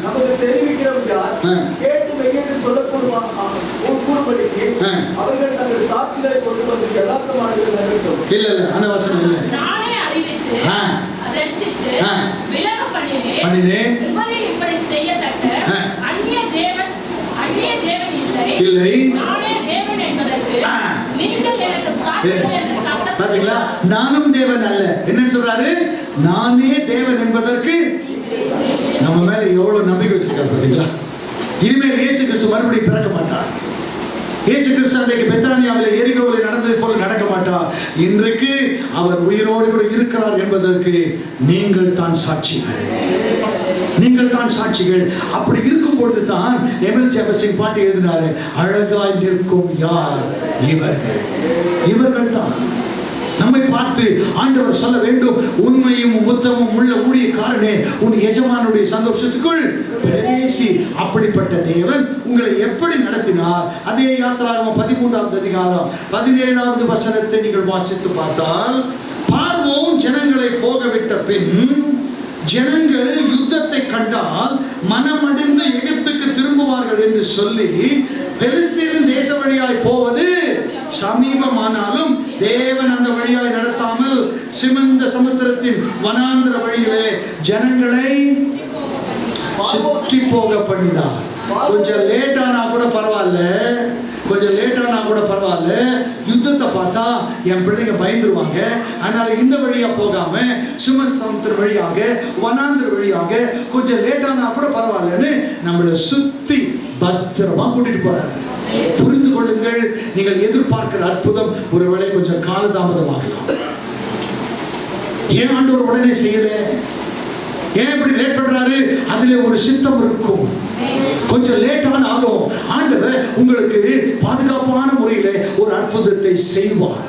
நமக்கு தெரிவிக்கிறவன் யார்? கேட்டு மெய்யென்று சொல்லக்கூடும்படிக்கு அவர்கள் தங்கள் சாட்சிகளை கொண்டு வந்து யதார்த்தமானவர்கள் நிறைவேற்றும். இல்ல அந்த வசனம் இல்லை. நானே அறிவித்து ரட்சித்து விலக பண்ணினேன். உங்களில் இப்படி செய்யத்தக்க அந்நிய தேவன் இல்லை. நானே தேவன் என்பதற்கு நீங்கள் எனக்கு சாட்சிகள் என்று பாத்தீங்களா? நானும் தேவன் அல்ல. என்ன சொல்றாரு? நானே தேவன் என்பதற்கு நம்ம மேல எவ்வளவு நம்பிக்கை வச்சிருக்காரு பாத்தீங்களா? இனிமேல் இயேசு கிறிஸ்து மறுபடியும் பிறக்க மாட்டார். இயேசு கிறிஸ்து அன்றைக்கு பெத்தானியாவில் எரிகோவில் நடந்தது போல நடக்க மாட்டார். இன்றைக்கு அவர் உயிரோடு கூட இருக்கிறார் என்பதற்கு நீங்கள் தான் சாட்சிகள். நீங்கள் தான் சாட்சிகள். அப்படி இருக்கும் பொழுது தான் எம்எல் ஜெபசிங் பாட்டு எழுதினாரு, அழகாய் நிற்கும் யார் இவர்கள். இவர்கள் தான் நம்மை பார்த்து ஆண்டவர் சொல்ல வேண்டும், உண்மையும் உத்தமும் உள்ள ஊழியக்காரனே, உன் எஜமானுடைய சந்தோஷத்துக்குள் பிரவேசி. அப்படிப்பட்ட தேவன் உங்களை எப்படி நடத்தினார்? அதே யாத்திராகமம் 13வது அதிகாரம் 17வது வசனத்தை நீங்கள் வாசித்து பார்த்தால், பார்வோன் ஜனங்களை போகவிட்ட பின் ஜனங்கள் யுத்தத்தை கண்டால் மனமடிந்து எகிப்துக்கு திரும்புவார்கள் என்று சொல்லி பெலிஸ்தீரின் தேச வழியாய் போவது சமீபமானாலும் தேவன் அந்த வழியாய் நடத்தாமல் சிமந்த சமுத்திரத்தின் வனாந்திர வழியிலே ஜனங்களை சுற்றி போக பண்ணினார். கொஞ்சம் லேட்டானா கூட பரவாயில்ல, யுத்தத்தை பார்த்தா என் பிள்ளைங்க பயந்துருவாங்க. அதனால இந்த வழியா போகாம சிமந்த சமுத்திர வழியாக வனாந்திர வழியாக கொஞ்சம் லேட்டானா கூட பரவாயில்லன்னு நம்மளை சுத்தி பத்திரமா கூட்டிட்டு போறாரு. புரிந்து கொள்ளுங்கள், நீங்கள் எதிர்பார்க்கிற அற்புதம் ஒருவேளை கொஞ்சம் காலதாமதமாகலாம். ஏன் ஆண்டவர் உடனே செய்யல? ஏன் இப்படி லேட் பண்றாரு? அதுல ஒரு சித்தம் இருக்கும். கொஞ்சம் லேட் ஆனாலும் ஆண்டவர் உங்களுக்கு பாதுகாப்பான முறையில ஒரு அற்புதத்தை செய்வார்,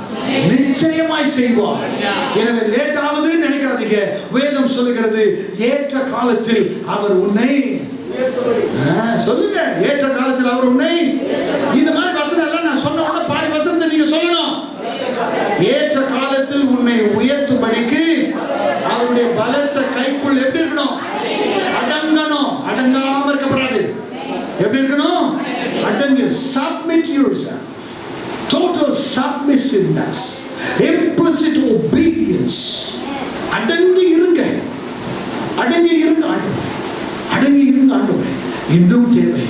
நிச்சயமாய் செய்வார். எனவே லேட் ஆகுதுன்னு நினைக்காதீங்க. வேதம் சொல்லுகிறது, ஏற்ற காலத்தில் அவர் உன்னை சொல்லுங்க, ஏற்ற காலத்தில் அவர் உன்னை. இந்த மாதிரி வசனம் எல்லாம் நான் சொன்ன உடனே பாதி வசனத்தை நீங்க சொல்லணும். ஏற்ற காலத்தில் உன்னை உயர்த்தும்படிக்கு அவருடைய பலத்த கைக்குள் எப்படி இருக்கணும்? அடங்கணும். அடங்காம இருக்கப்படாது. எப்படி இருக்கணும்? அடங்கு. Submit yourself. Total submissiveness, implicit obedience. அடங்கி இருங்க, அடங்கி இருங்க ஆண்டவரே, அடங்கி இருங்க ஆண்டவரே. இன்னும் தேவை,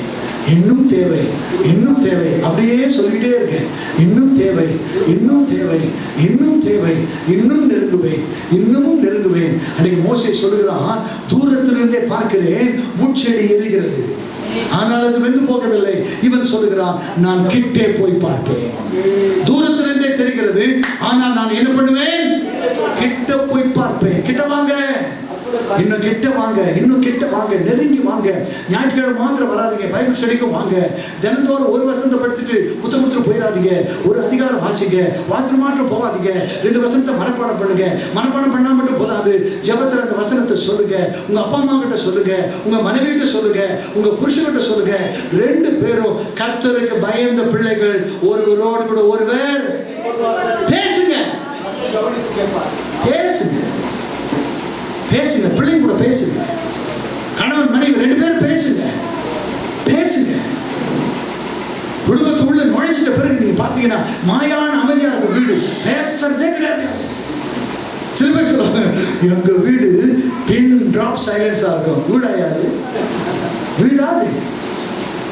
இன்னும் தேவை, இன்னும் தேவை. அப்படியே சொல்லிட்டே இருக்க. இன்னும் தேவை, இன்னும் தேவை, இன்னும் தேவை, இன்னும் நெருங்குவேன், இன்னமும் நெருங்குவேன். அன்னைக்கு மோசே சொல்லுகிறான், தூரத்திலிருந்தே பார்க்கிறேன் முட்செடி எரிகிறது, ஆனால் அது வெந்து போகவில்லை. இவன் சொல்லுகிறான், நான் கிட்டே போய் பார்ப்பேன். தூரத்திலிருந்தே தெரிகிறது, ஆனால் நான் என்ன பண்ணுவேன்? கிட்ட போய் பார்ப்பேன். கிட்ட வாங்க, இன்னும் கிட்ட வாங்க, இன்னும் கிட்ட வாங்க, நெருங்கி வாங்க. ஞாயிற்றுக்கிழமை மாத்திரம் வராதிங்க, பைபிள் ஸ்டடிக்கும் வாங்க. தினந்தோறும் ஒரு வசனத்தை படிச்சுட்டு புத்தகம் கொடுத்துட்டு போயிடாதீங்க. ஒரு அதிகாரம் வாசிங்க, வாசனம் மாற்றம் போகாதீங்க. 2 வசனத்தை மனப்பாடம் பண்ணுங்க. மனப்பாடம் பண்ணா மட்டும் போதாது, ஜெபத்துல அந்த வசனத்தை சொல்லுங்க. உங்க அப்பா அம்மா கிட்ட சொல்லுங்க, உங்க மனைவி கிட்ட சொல்லுங்க, உங்க புருஷன்கிட்ட சொல்லுங்க. 2 பேரும் கர்த்தருக்கு பயந்த பிள்ளைகள், ஒருவரோடு கூட ஒருவர் பேசுங்க, பேசுங்க, பேசுங்க. பிள்ளைங்க கூட பேசுங்க. கணவன் மனைவி 2 பேரும் பேசுங்க, பேசுங்க. குடும்பத்துக்குள்ள நுழைச்சிட்ட பிறகு நீங்க பாத்தீங்கன்னா மாயான அமைதியா இருக்கும் வீடு. பேசுறதே கிடையாது. சில பேர் சொல்லுவாங்க, எங்க வீடு பின் டிராப் சைலன்ஸா இருக்கும். வீடாயாது, வீடாது.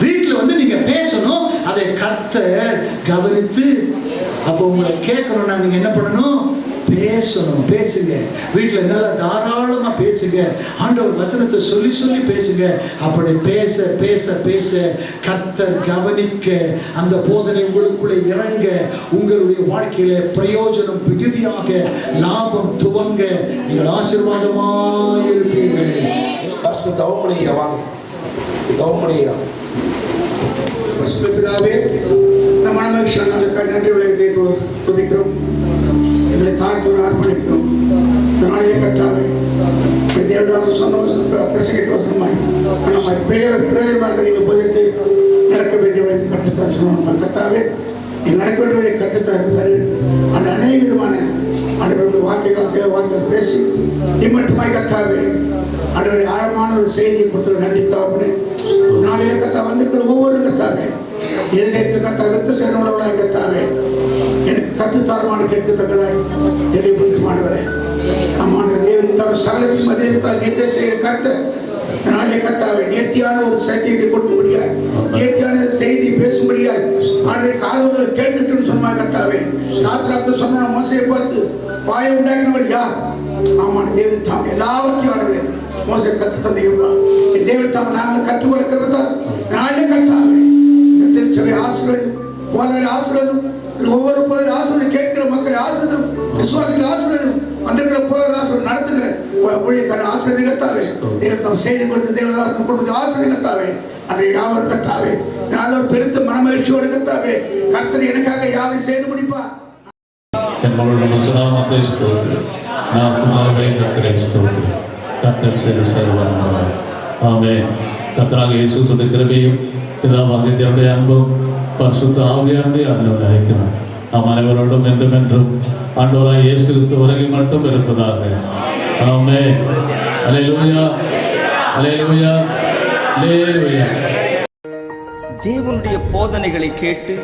வீட்டுல வந்து நீங்க பேசணும், அதை கர்த்தர் கவனித்து. அப்போ உங்களை கேட்கணும்னா நீங்க என்ன பண்ணணும்? பேசணும். பேசுங்க, வீட்டில் நல்லா தாராளமா பேசுங்க. ஆண்டவர் வசனத்தை சொல்லி சொல்லி பேசுங்க. அப்படி பேச பேச பேச கர்த்தர் கவனிக்க, அந்த போதனை உங்களுக்குள்ளே இறங்க, உங்களுடைய வாழ்க்கையில பிரயோஜனம் மிகுதியாக, லாபம் துவங்க, நீங்கள் ஆசீர்வாதமாய் இருப்பீர்கள். தவமுனையா வாங்க, தவமுனையா. பிதாவே, நம் மனமகிழ்ச்சியானதுக்காக நன்றி விளையத்தை துதிக்கிறோம். எங்களை தாழ்த்தோடு அர்ப்பணிக்கிறோம். இந்த நாளிலே கர்த்தாவே, தேவதாச சொன்ன பிரசங்கித்த வசனமாய் பிரயோஜனமாக நீங்கள் போதித்து நடக்க வேண்டிய கற்றுத்தார் சொன்ன கர்த்தாவே, நீங்கள் நடக்க வேண்டிய கற்றுத்தார் அந்த அநேக விதமான ஆண்டவருடைய வார்த்தைகளால் தேவ வார்த்தைகள் பேசி இம்மட்டுமாய் கர்த்தாவே ஆண்டவருடைய ஆழமான ஒரு செய்தியை கொடுத்து நன்றித்தாவே. நாளிலே கர்த்தா வந்திருக்கிற ஒவ்வொரு கர்த்தாவே இருதயத்தில் கர்த்தா விருத்த சேனவர்களாய் கர்த்தாவே எனக்கு கற்றுத்தாரமான கேட்கத்தக்கதாய் தெளிவுபடுத்துமானவரே. அம்மான தேவன் தவிர சகலத்தையும் மதியத்தால் நேர்த்தி செய்கிற கர்த்தர் நாளிலே கர்த்தாவே நேர்த்தியான ஒரு செய்தியை கொடுக்கும்படியாய், நேர்த்தியான செய்தியை பேசும்படியாய் ஆண்டவரை காதுகள் கேட்கட்டும்னு சொன்ன கர்த்தாவே. ராத்திராக்கு சொன்ன மோசையை பார்த்து வாயை உண்டாக்கினவர் யார்? ஆமான தேவன் தாம் எல்லாவற்றையும் ஆண்டவரே மோசை கற்று தந்தையுமா என் தேவன் தாம் நாங்கள் கற்றுக்கொள்கிறதா நாளிலே கர்த்தாவே இந்த திருச்சபை ஆசீர்வாதம், போதகரை ஆசீர்வாதம், ஒவ்வொரு போதகரை ஆசீர்வாதம், கேட்கிற மக்களை ஆசீர்வாதம், விசுவாசிகளை ஆசீர்வாதம், வந்திருக்கிற போதகரை ஆசீர்வாதம், நடத்துகிற ஊழியக்காரர் ஆசீர்வாதம் கர்த்தாவே. தேவன் தாம் செய்தி கொடுத்து தேவதாசன் கொடுத்து ஆசீர்வாதம் கர்த்தாவே. அன்றைய யாவர் கர்த்தாவே இதனால் ஒரு பெருத்த மனமகிழ்ச்சியோடு கர்த்தாவே கர்த்தர் எனக்காக யாவை செய்து முடிப்பார். நம்மளுடைய முசலாமத்தை ஸ்தோத்திரம், ஆத்மாவே கர்த்தரை ஸ்தோத்திரம். கர்த்தர் செய்த சர்வவல்லவர். ஆமென். கர்த்தராகிய இயேசுவின் கிருபையும் பிதாவாகிய தேவனுடைய அன்பும் பரிசுத்த ஆவியானவருடைய அருளும் ஐக்கியமும் நாம் அனைவரோடும் என்றும் என்றும் ஆண்டவராகிய இயேசு கிறிஸ்து வருகை மட்டும் இருப்பதாக. ஆமென். அல்லேலூயா, அல்லேலூயா, அல்லேலூயா. தேவனுடைய போதனைகளை கேட்டு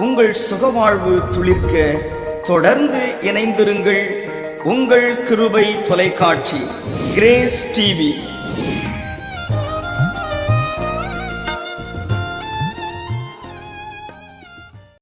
உங்கள் சுகவாழ்வு துளிர்க்க தொடர்ந்து இணைந்திருங்கள். உங்கள் கிருபை தொலைக்காட்சி, கிரேஸ் டிவி.